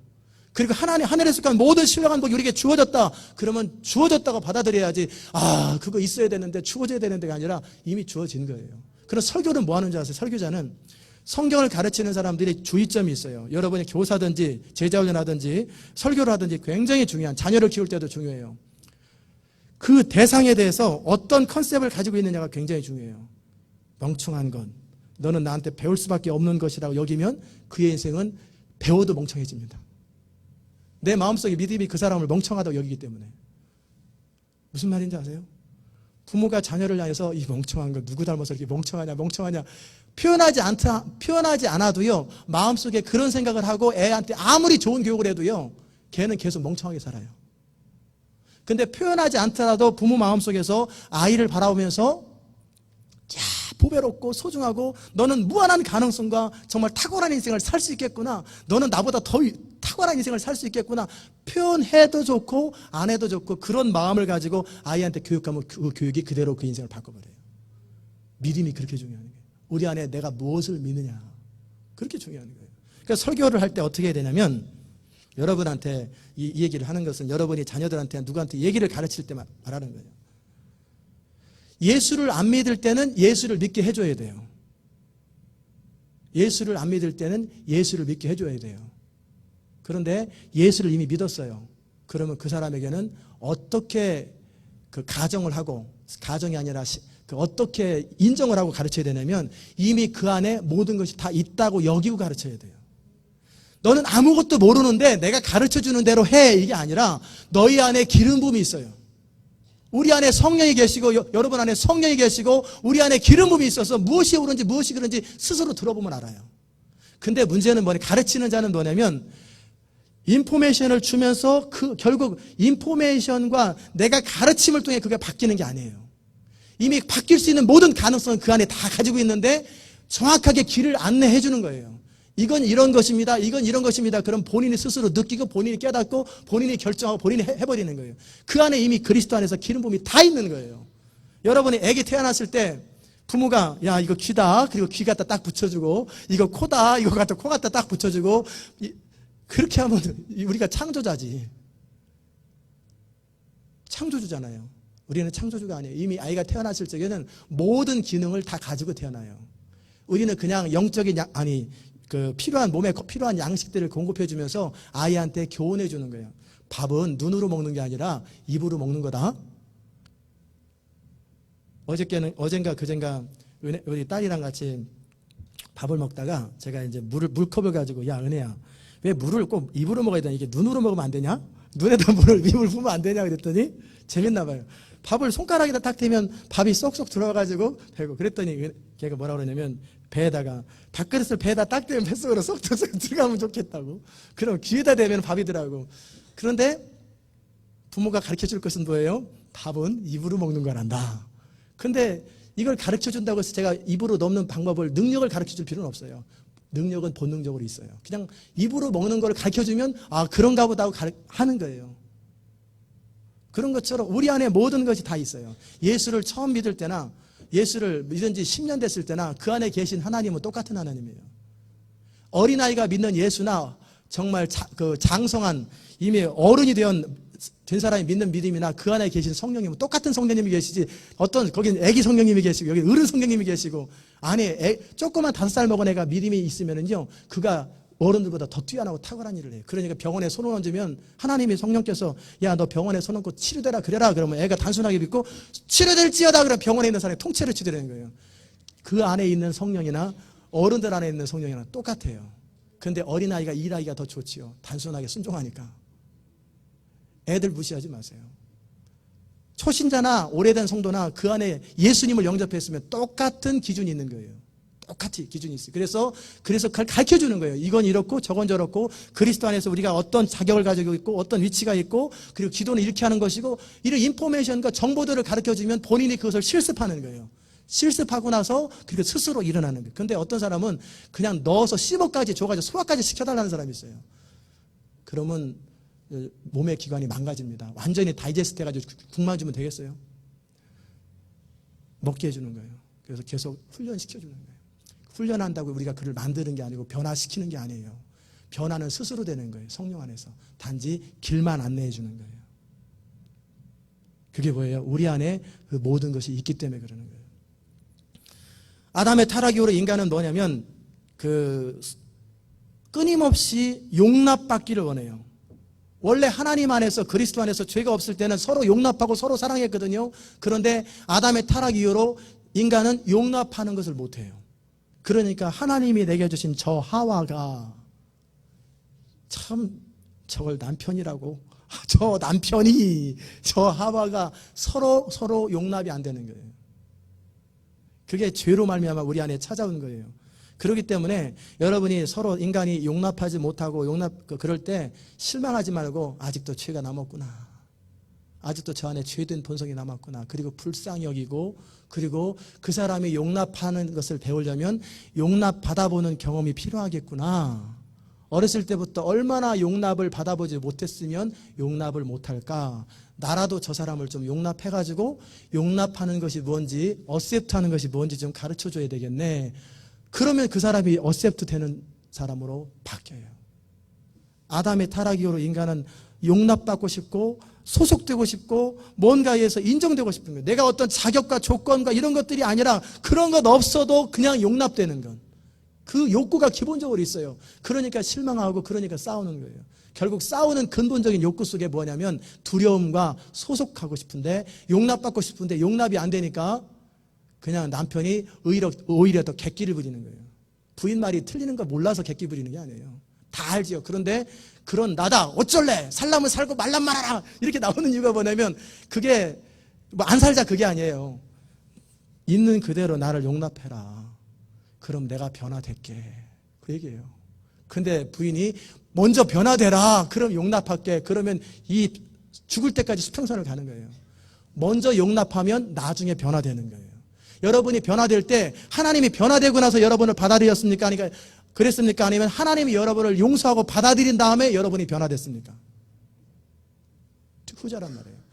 그리고 하늘에서 간 모든 신령한 복이 우리에게 주어졌다. 그러면 주어졌다고 받아들여야지. 그거 있어야 되는데 주어져야 되는 데가 아니라 이미 주어진 거예요. 그래서 설교는 뭐 하는 줄 아세요? 설교자는 성경을 가르치는 사람들이 주의점이 있어요. 여러분이 교사든지 제자훈련하든지 설교를 하든지 굉장히 중요한, 자녀를 키울 때도 중요해요. 그 대상에 대해서 어떤 컨셉을 가지고 있느냐가 굉장히 중요해요. 멍청한 건 너는 나한테 배울 수밖에 없는 것이라고 여기면 그의 인생은 배워도 멍청해집니다. 내 마음속에 믿음이 그 사람을 멍청하다고 여기기 때문에. 무슨 말인지 아세요? 부모가 자녀를 향해서 이 멍청한 거 누구 닮아서 이렇게 멍청하냐 표현하지 않아도요 마음속에 그런 생각을 하고 애한테 아무리 좋은 교육을 해도요 걔는 계속 멍청하게 살아요. 근데 표현하지 않더라도 부모 마음속에서 아이를 바라보면서 보배롭고 소중하고 너는 무한한 가능성과 정말 탁월한 인생을 살 수 있겠구나. 너는 나보다 더 탁월한 인생을 살 수 있겠구나. 표현해도 좋고 안 해도 좋고 그런 마음을 가지고 아이한테 교육하면 그 교육이 그대로 그 인생을 바꿔버려요. 믿음이 그렇게 중요한 거예요. 우리 안에 내가 무엇을 믿느냐. 그렇게 중요한 거예요. 그러니까 설교를 할 때 어떻게 해야 되냐면 여러분한테 이 얘기를 하는 것은 여러분이 자녀들한테 누구한테 얘기를 가르칠 때 말하는 거예요. 예수를 안 믿을 때는 예수를 믿게 해줘야 돼요. 예수를 안 믿을 때는 예수를 믿게 해줘야 돼요. 그런데 예수를 이미 믿었어요. 그러면 그 사람에게는 어떻게 그 가정을 하고, 가정이 아니라 그 어떻게 인정을 하고 가르쳐야 되냐면 이미 그 안에 모든 것이 다 있다고 여기고 가르쳐야 돼요. 너는 아무것도 모르는데 내가 가르쳐주는 대로 해, 이게 아니라 너희 안에 기름 부음이 있어요. 우리 안에 성령이 계시고 여러분 안에 성령이 계시고 우리 안에 기름 부음이 있어서 무엇이 옳은지 무엇이 그런지 스스로 들어보면 알아요. 근데 문제는 뭐냐, 가르치는 자는 뭐냐면 인포메이션을 주면서 결국 인포메이션과 내가 가르침을 통해 그게 바뀌는 게 아니에요. 이미 바뀔 수 있는 모든 가능성은 그 안에 다 가지고 있는데 정확하게 길을 안내해 주는 거예요. 이건 이런 것입니다. 이건 이런 것입니다. 그럼 본인이 스스로 느끼고 본인이 깨닫고 본인이 결정하고 본인이 해버리는 거예요. 그 안에 이미 그리스도 안에서 기름 부음이 다 있는 거예요. 여러분이 아기 태어났을 때 부모가 야 이거 귀다, 그리고 귀 갖다 딱 붙여주고, 이거 코다, 이거 갖다 코 갖다 딱 붙여주고, 그렇게 하면 우리가 창조자지. 창조주잖아요. 우리는 창조주가 아니에요. 이미 아이가 태어났을 적에는 모든 기능을 다 가지고 태어나요. 우리는 그냥 영적인 필요한 몸에 필요한 양식들을 공급해 주면서 아이한테 교훈해 주는 거예요. 밥은 눈으로 먹는 게 아니라 입으로 먹는 거다. 어젠가 그젠가 우리 딸이랑 같이 밥을 먹다가 제가 이제 물컵을 가지고 야 은혜야, 왜 물을 꼭 입으로 먹어야 되냐, 이게 눈으로 먹으면 안 되냐? 눈에다 입을 부으면 안 되냐 그랬더니 재밌나 봐요. 밥을 손가락에다 딱 대면 밥이 쏙쏙 들어가가지고 배고, 그랬더니 걔가 뭐라 그러냐면 배에다가 밥그릇을 배에다 딱 대면 뱃속으로 쏙 들어가면 좋겠다고. 그럼 귀에다 대면 밥이더라고. 그런데 부모가 가르쳐 줄 것은 뭐예요? 밥은 입으로 먹는 거란다. 근데 이걸 가르쳐 준다고 해서 제가 입으로 넣는 방법을, 능력을 가르쳐 줄 필요는 없어요. 능력은 본능적으로 있어요. 그냥 입으로 먹는 걸 가르쳐 주면 아 그런가 보다 하고 하는 거예요. 그런 것처럼 우리 안에 모든 것이 다 있어요. 예수를 처음 믿을 때나 예수를 믿은 지 10년 됐을 때나 그 안에 계신 하나님은 똑같은 하나님이에요. 어린아이가 믿는 예수나 정말 장성한 이미 어른이 된 사람이 믿는 믿음이나 그 안에 계신 성령님은 똑같은 성령님이 계시지, 거긴 애기 성령님이 계시고 여기 어른 성령님이 계시고, 안에 조그만 5살 먹은 애가 믿음이 있으면은요 그가 어른들보다 더 뛰어나고 탁월한 일을 해요. 그러니까 병원에 손을 얹으면 하나님이 성령께서 야 너 병원에 손 얹고 치료되라 그래라 그러면 애가 단순하게 믿고 치료될지어다 그러면 병원에 있는 사람이 통째로 치료되는 거예요. 그 안에 있는 성령이나 어른들 안에 있는 성령이랑 똑같아요. 그런데 어린아이가 일하기가 더 좋지요. 단순하게 순종하니까. 애들 무시하지 마세요. 초신자나 오래된 성도나 그 안에 예수님을 영접했으면 똑같은 기준이 있는 거예요. 똑같이 기준이 있어요. 그래서 그걸 가르쳐 주는 거예요. 이건 이렇고 저건 저렇고, 그리스도 안에서 우리가 어떤 자격을 가지고 있고 어떤 위치가 있고, 그리고 기도는 이렇게 하는 것이고, 이런 인포메이션과 정보들을 가르쳐 주면 본인이 그것을 실습하는 거예요. 실습하고 나서 그리고 스스로 일어나는 거예요. 근데 어떤 사람은 그냥 넣어서 씹어까지 줘가지고 소화까지 시켜달라는 사람이 있어요. 그러면 몸의 기관이 망가집니다. 완전히 다이제스트 해가지고 국만 주면 되겠어요? 먹게 해주는 거예요. 그래서 계속 훈련시켜주는 거예요. 훈련한다고 우리가 그를 만드는 게 아니고 변화시키는 게 아니에요. 변화는 스스로 되는 거예요. 성령 안에서. 단지 길만 안내해 주는 거예요. 그게 뭐예요? 우리 안에 그 모든 것이 있기 때문에 그러는 거예요. 아담의 타락 이후로 인간은 뭐냐면 끊임없이 용납받기를 원해요. 원래 하나님 안에서 그리스도 안에서 죄가 없을 때는 서로 용납하고 서로 사랑했거든요. 그런데 아담의 타락 이후로 인간은 용납하는 것을 못해요. 그러니까 하나님이 내게 주신 저 하와가 참 저걸 남편이라고, 저 하와가 서로 용납이 안 되는 거예요. 그게 죄로 말미암아 우리 안에 찾아온 거예요. 그렇기 때문에 여러분이 서로 인간이 용납하지 못하고 그럴 때 실망하지 말고 아직도 죄가 남았구나. 아직도 저 안에 죄된 본성이 남았구나. 그리고 불쌍히 여기고, 그리고 그 사람이 용납하는 것을 배우려면 용납 받아보는 경험이 필요하겠구나. 어렸을 때부터 얼마나 용납을 받아보지 못했으면 용납을 못할까. 나라도 저 사람을 좀 용납해가지고 용납하는 것이 뭔지, 어셉트하는 것이 뭔지 좀 가르쳐줘야 되겠네. 그러면 그 사람이 어셉트 되는 사람으로 바뀌어요. 아담의 타락 이후로 인간은 용납받고 싶고 소속되고 싶고 뭔가에서 인정되고 싶은 거예요. 내가 어떤 자격과 조건과 이런 것들이 아니라 그런 것 없어도 그냥 용납되는 것. 그 욕구가 기본적으로 있어요. 그러니까 실망하고 그러니까 싸우는 거예요. 결국 싸우는 근본적인 욕구 속에 뭐냐면 두려움과 소속하고 싶은데 용납받고 싶은데 용납이 안 되니까 그냥 남편이 오히려 더 객기를 부리는 거예요. 부인 말이 틀리는 거 몰라서 객기 부리는 게 아니에요. 다 알지요. 그런데 그런 나다 어쩔래 살라면 살고 말란 말아라 이렇게 나오는 이유가 뭐냐면 그게 뭐 안 살자 그게 아니에요. 있는 그대로 나를 용납해라. 그럼 내가 변화될게. 그 얘기예요. 근데 부인이 먼저 변화되라. 그럼 용납할게. 그러면 이 죽을 때까지 수평선을 가는 거예요. 먼저 용납하면 나중에 변화되는 거예요. 여러분이 변화될 때 하나님이 변화되고 나서 여러분을 받아들였습니까? 그랬습니까? 아니면 하나님이 여러분을 용서하고 받아들인 다음에 여러분이 변화됐습니까? 후자란 말이에요.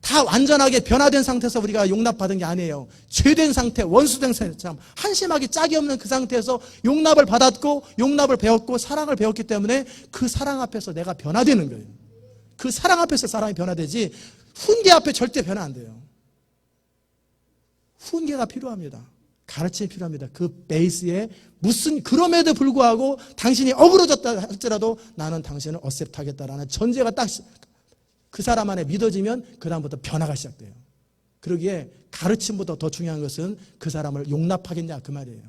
다 완전하게 변화된 상태에서 우리가 용납받은 게 아니에요. 죄된 상태, 원수된 상태, 한심하기 짝이 없는 그 상태에서 용납을 받았고 용납을 배웠고 사랑을 배웠기 때문에 그 사랑 앞에서 내가 변화되는 거예요. 그 사랑 앞에서 사랑이 변화되지 훈계 앞에 절대 변화 안 돼요. 훈계가 필요합니다. 가르침이 필요합니다. 그 베이스에 그럼에도 불구하고 당신이 어그러졌다 할지라도 나는 당신을 어셉트하겠다라는 전제가 딱 그 사람 안에 믿어지면 그 다음부터 변화가 시작돼요. 그러기에 가르침보다 더 중요한 것은 그 사람을 용납하겠냐 그 말이에요.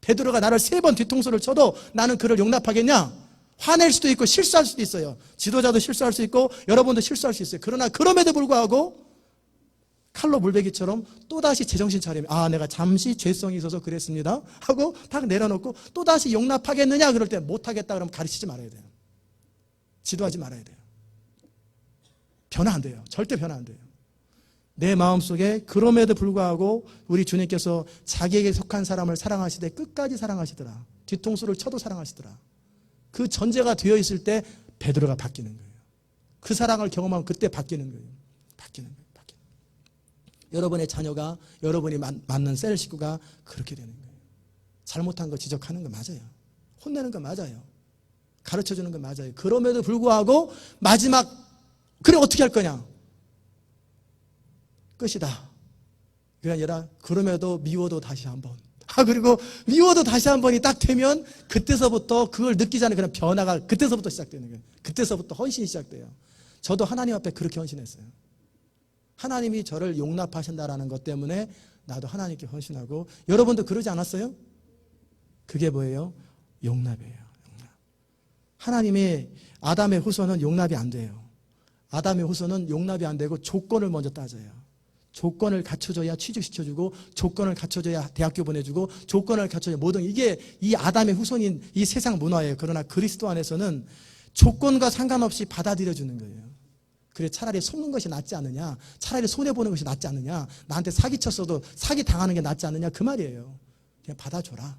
베드로가 나를 3번 뒤통수를 쳐도 나는 그를 용납하겠냐? 화낼 수도 있고 실수할 수도 있어요. 지도자도 실수할 수 있고 여러분도 실수할 수 있어요. 그러나 그럼에도 불구하고 칼로 물베기처럼 또다시 제정신 차리면 내가 잠시 죄성이 있어서 그랬습니다 하고 딱 내려놓고 또다시 용납하겠느냐 그럴 때 못하겠다 그러면 가르치지 말아야 돼요. 지도하지 말아야 돼요. 변화 안 돼요. 절대 변화 안 돼요. 내 마음속에 그럼에도 불구하고 우리 주님께서 자기에게 속한 사람을 사랑하시되 끝까지 사랑하시더라. 뒤통수를 쳐도 사랑하시더라. 그 전제가 되어 있을 때 베드로가 바뀌는 거예요. 그 사랑을 경험하면 그때 바뀌는 거예요. 바뀌는 거예요. 여러분의 자녀가 여러분이 맞는 셀 식구가 그렇게 되는 거예요. 잘못한 거 지적하는 거 맞아요. 혼내는 거 맞아요. 가르쳐주는 거 맞아요. 그럼에도 불구하고 마지막 그래 어떻게 할 거냐? 끝이다. 그게 아니라 그럼에도 미워도 다시 한번. 그리고 미워도 다시 한 번이 딱 되면 그때서부터 그걸 느끼지 않은 그런 변화가 그때서부터 시작되는 거예요. 그때서부터 헌신이 시작돼요. 저도 하나님 앞에 그렇게 헌신했어요. 하나님이 저를 용납하신다라는 것 때문에 나도 하나님께 헌신하고 여러분도 그러지 않았어요? 그게 뭐예요? 용납이에요. 용납. 하나님의 아담의 후손은 용납이 안 돼요. 아담의 후손은 용납이 안 되고 조건을 먼저 따져요. 조건을 갖춰줘야 취직시켜주고 조건을 갖춰줘야 대학교 보내주고 조건을 갖춰줘야 모든 이게 이 아담의 후손인 이 세상 문화예요. 그러나 그리스도 안에서는 조건과 상관없이 받아들여주는 거예요. 그래 차라리 속는 것이 낫지 않느냐, 차라리 손해보는 것이 낫지 않느냐, 나한테 사기쳤어도 사기 당하는 게 낫지 않느냐 그 말이에요. 그냥 받아줘라.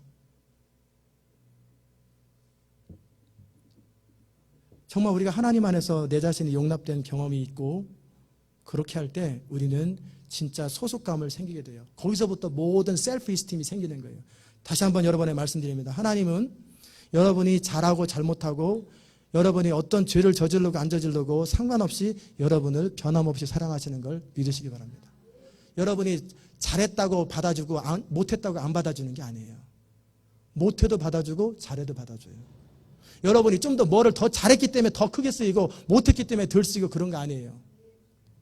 정말 우리가 하나님 안에서 내 자신이 용납된 경험이 있고 그렇게 할 때 우리는 진짜 소속감을 생기게 돼요. 거기서부터 모든 셀프 이스팀이 생기는 거예요. 다시 한번 여러분에 말씀드립니다. 하나님은 여러분이 잘하고 잘못하고 여러분이 어떤 죄를 저지르고 안 저지르고 상관없이 여러분을 변함없이 사랑하시는 걸 믿으시기 바랍니다. 여러분이 잘했다고 받아주고 못했다고 안 받아주는 게 아니에요. 못해도 받아주고 잘해도 받아줘요. 여러분이 좀 더 뭐를 더 잘했기 때문에 더 크게 쓰이고 못했기 때문에 덜 쓰이고 그런 거 아니에요.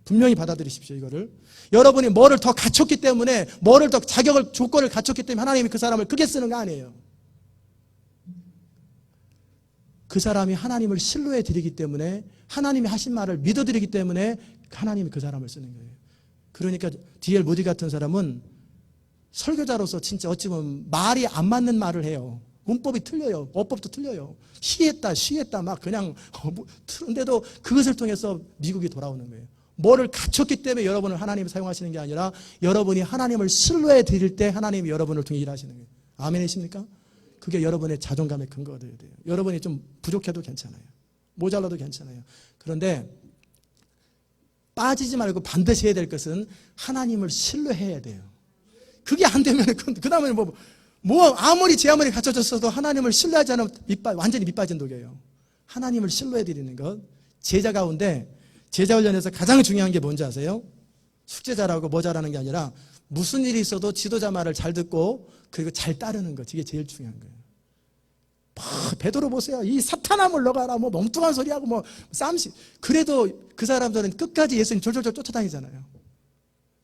분명히 받아들이십시오. 이거를 여러분이 뭐를 더 갖췄기 때문에 뭐를 더 자격을 조건을 갖췄기 때문에 하나님이 그 사람을 크게 쓰는 거 아니에요. 그 사람이 하나님을 신뢰해 드리기 때문에 하나님이 하신 말을 믿어드리기 때문에 하나님이 그 사람을 쓰는 거예요. 그러니까 D.L. 무디 같은 사람은 설교자로서 진짜 어찌 보면 말이 안 맞는 말을 해요. 문법이 틀려요. 어법도 틀려요. 쉬했다 막 그냥 그런데도 그것을 통해서 미국이 돌아오는 거예요. 뭐를 갖췄기 때문에 여러분을 하나님이 사용하시는 게 아니라 여러분이 하나님을 신뢰해 드릴 때 하나님이 여러분을 통해 일하시는 거예요. 아멘이십니까? 그게 여러분의 자존감의 근거가 되어야 돼요. 여러분이 좀 부족해도 괜찮아요. 모자라도 괜찮아요. 그런데 빠지지 말고 반드시 해야 될 것은 하나님을 신뢰해야 돼요. 그게 안 되면 그 다음에 아무리 제 아무리 갖춰졌어도 하나님을 신뢰하지 않으면 완전히 밑빠진 독이에요. 하나님을 신뢰해 드리는 것. 제자 가운데 제자 훈련에서 가장 중요한 게 뭔지 아세요? 숙제 잘하고 뭐 잘하는 게 아니라 무슨 일이 있어도 지도자 말을 잘 듣고 그리고 잘 따르는 것. 이게 제일 중요한 거예요. 베드로 보세요. 이 사탄아 물러가라. 뭐 멍뚱한 소리하고 뭐 쌈시. 그래도 그 사람들은 끝까지 예수님 졸졸졸 쫓아다니잖아요.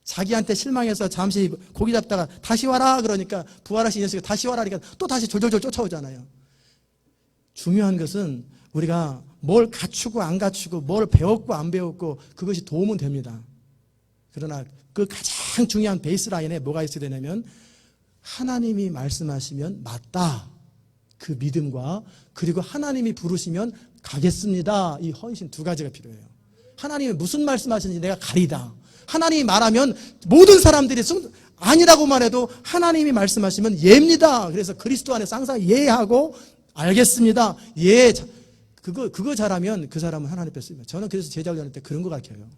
자기한테 실망해서 잠시 고기 잡다가 다시 와라 그러니까 부활하신 예수가 다시 와라 그러니까 또 다시 졸졸졸 쫓아오잖아요. 중요한 것은 우리가 뭘 갖추고 안 갖추고 뭘 배웠고 안 배웠고 그것이 도움은 됩니다. 그러나 그 가장 중요한 베이스라인에 뭐가 있어야 되냐면 하나님이 말씀하시면 맞다. 그 믿음과 그리고 하나님이 부르시면 가겠습니다. 이 헌신 두 가지가 필요해요. 하나님이 무슨 말씀하시는지 내가 가리다. 하나님이 말하면 모든 사람들이 아니라고만 해도 하나님이 말씀하시면 예입니다. 그래서 그리스도 안에서 항상 예하고 알겠습니다. 예. 그거 잘하면 그 사람은 하나님 앞에 쓰입니다. 저는 그래서 제자 훈련할 때 그런 거 가르쳐요.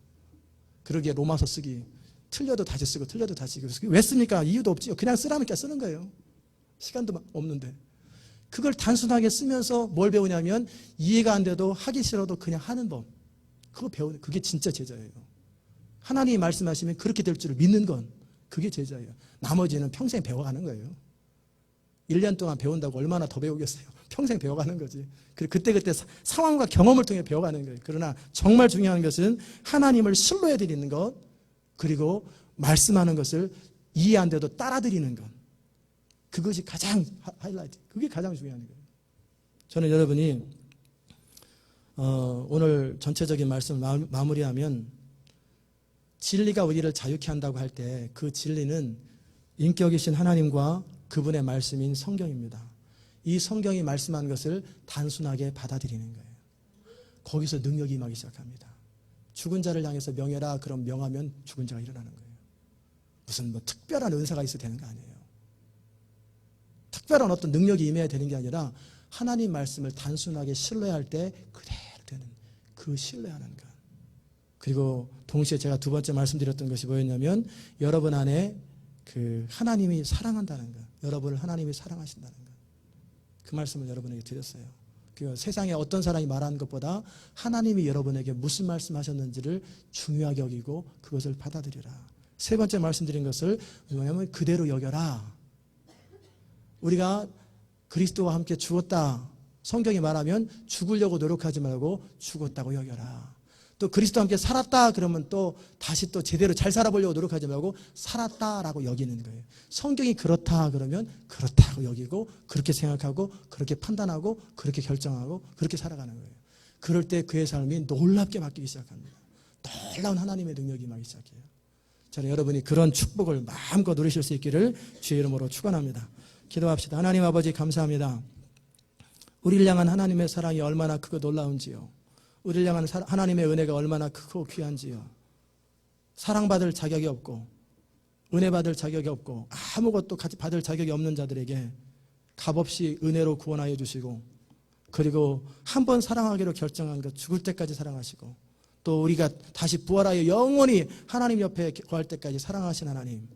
그러기에 로마서 쓰기. 틀려도 다시 쓰고 틀려도 다시 쓰고. 왜 씁니까? 이유도 없지요. 그냥 쓰라니까 쓰는 거예요. 시간도 없는데. 그걸 단순하게 쓰면서 뭘 배우냐면 이해가 안 돼도 하기 싫어도 그냥 하는 법. 그거 배우는 그게 진짜 제자예요. 하나님이 말씀하시면 그렇게 될 줄을 믿는 건 그게 제자예요. 나머지는 평생 배워가는 거예요. 1년 동안 배운다고 얼마나 더 배우겠어요. 평생 배워가는 거지. 그때그때 상황과 경험을 통해 배워가는 거예요. 그러나 정말 중요한 것은 하나님을 신뢰해드리는 것 그리고 말씀하는 것을 이해 안 돼도 따라드리는 것. 그것이 가장 하이라이트. 그게 가장 중요한 거예요. 저는 여러분이 오늘 전체적인 말씀을 마무리하면 진리가 우리를 자유케 한다고 할 때 그 진리는 인격이신 하나님과 그분의 말씀인 성경입니다. 이 성경이 말씀한 것을 단순하게 받아들이는 거예요. 거기서 능력이 임하기 시작합니다. 죽은 자를 향해서 명해라 그럼 명하면 죽은 자가 일어나는 거예요. 무슨 뭐 특별한 은사가 있어야 되는 거 아니에요. 특별한 어떤 능력이 임해야 되는 게 아니라 하나님 말씀을 단순하게 신뢰할 때 그대로 되는 그 신뢰하는 것. 그리고 동시에 제가 두 번째 말씀드렸던 것이 뭐였냐면 여러분 안에 그 하나님이 사랑한다는 것. 여러분을 하나님이 사랑하신다는 것. 그 말씀을 여러분에게 드렸어요. 그 세상에 어떤 사람이 말하는 것보다 하나님이 여러분에게 무슨 말씀하셨는지를 중요하게 여기고 그것을 받아들여라. 세 번째 말씀드린 것을 뭐냐면 그대로 여겨라. 우리가 그리스도와 함께 죽었다. 성경이 말하면 죽으려고 노력하지 말고 죽었다고 여겨라. 또 그리스도와 함께 살았다 그러면 또 다시 또 제대로 잘 살아보려고 노력하지 말고 살았다라고 여기는 거예요. 성경이 그렇다 그러면 그렇다고 여기고 그렇게 생각하고 그렇게 판단하고 그렇게 결정하고 그렇게 살아가는 거예요. 그럴 때 그의 삶이 놀랍게 바뀌기 시작합니다. 놀라운 하나님의 능력이 임하기 시작해요. 저는 여러분이 그런 축복을 마음껏 누리실 수 있기를 주의 이름으로 축원합니다. 기도합시다. 하나님 아버지 감사합니다. 우리를 향한 하나님의 사랑이 얼마나 크고 놀라운지요. 우리를 향한 하나님의 은혜가 얼마나 크고 귀한지요. 사랑받을 자격이 없고 은혜 받을 자격이 없고 아무것도 같이 받을 자격이 없는 자들에게 값없이 은혜로 구원하여 주시고 그리고 한 번 사랑하기로 결정한 것 죽을 때까지 사랑하시고 또 우리가 다시 부활하여 영원히 하나님 옆에 거할 때까지 사랑하신 하나님,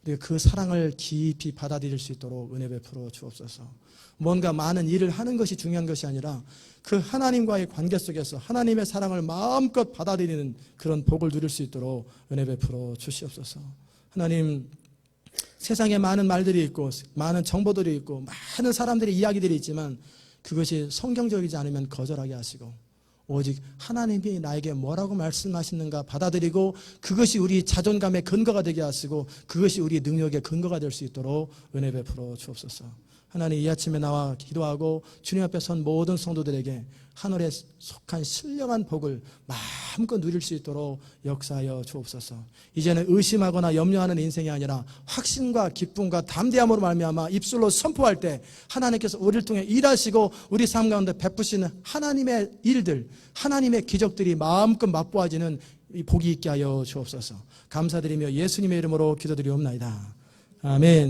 우리가 그 사랑을 깊이 받아들일 수 있도록 은혜 베풀어 주옵소서. 뭔가 많은 일을 하는 것이 중요한 것이 아니라 그 하나님과의 관계 속에서 하나님의 사랑을 마음껏 받아들이는 그런 복을 누릴 수 있도록 은혜 베풀어 주시옵소서. 하나님, 세상에 많은 말들이 있고 많은 정보들이 있고 많은 사람들의 이야기들이 있지만 그것이 성경적이지 않으면 거절하게 하시고 오직 하나님이 나에게 뭐라고 말씀하시는가 받아들이고 그것이 우리 자존감의 근거가 되게 하시고 그것이 우리 능력의 근거가 될 수 있도록 은혜 베풀어 주옵소서. 하나님, 이 아침에 나와 기도하고 주님 앞에 선 모든 성도들에게 하늘에 속한 신령한 복을 마음껏 누릴 수 있도록 역사하여 주옵소서. 이제는 의심하거나 염려하는 인생이 아니라 확신과 기쁨과 담대함으로 말미암아 입술로 선포할 때 하나님께서 우리를 통해 일하시고 우리 삶 가운데 베푸시는 하나님의 일들, 하나님의 기적들이 마음껏 맛보아지는 이 복이 있게 하여 주옵소서. 감사드리며 예수님의 이름으로 기도드리옵나이다. 아멘.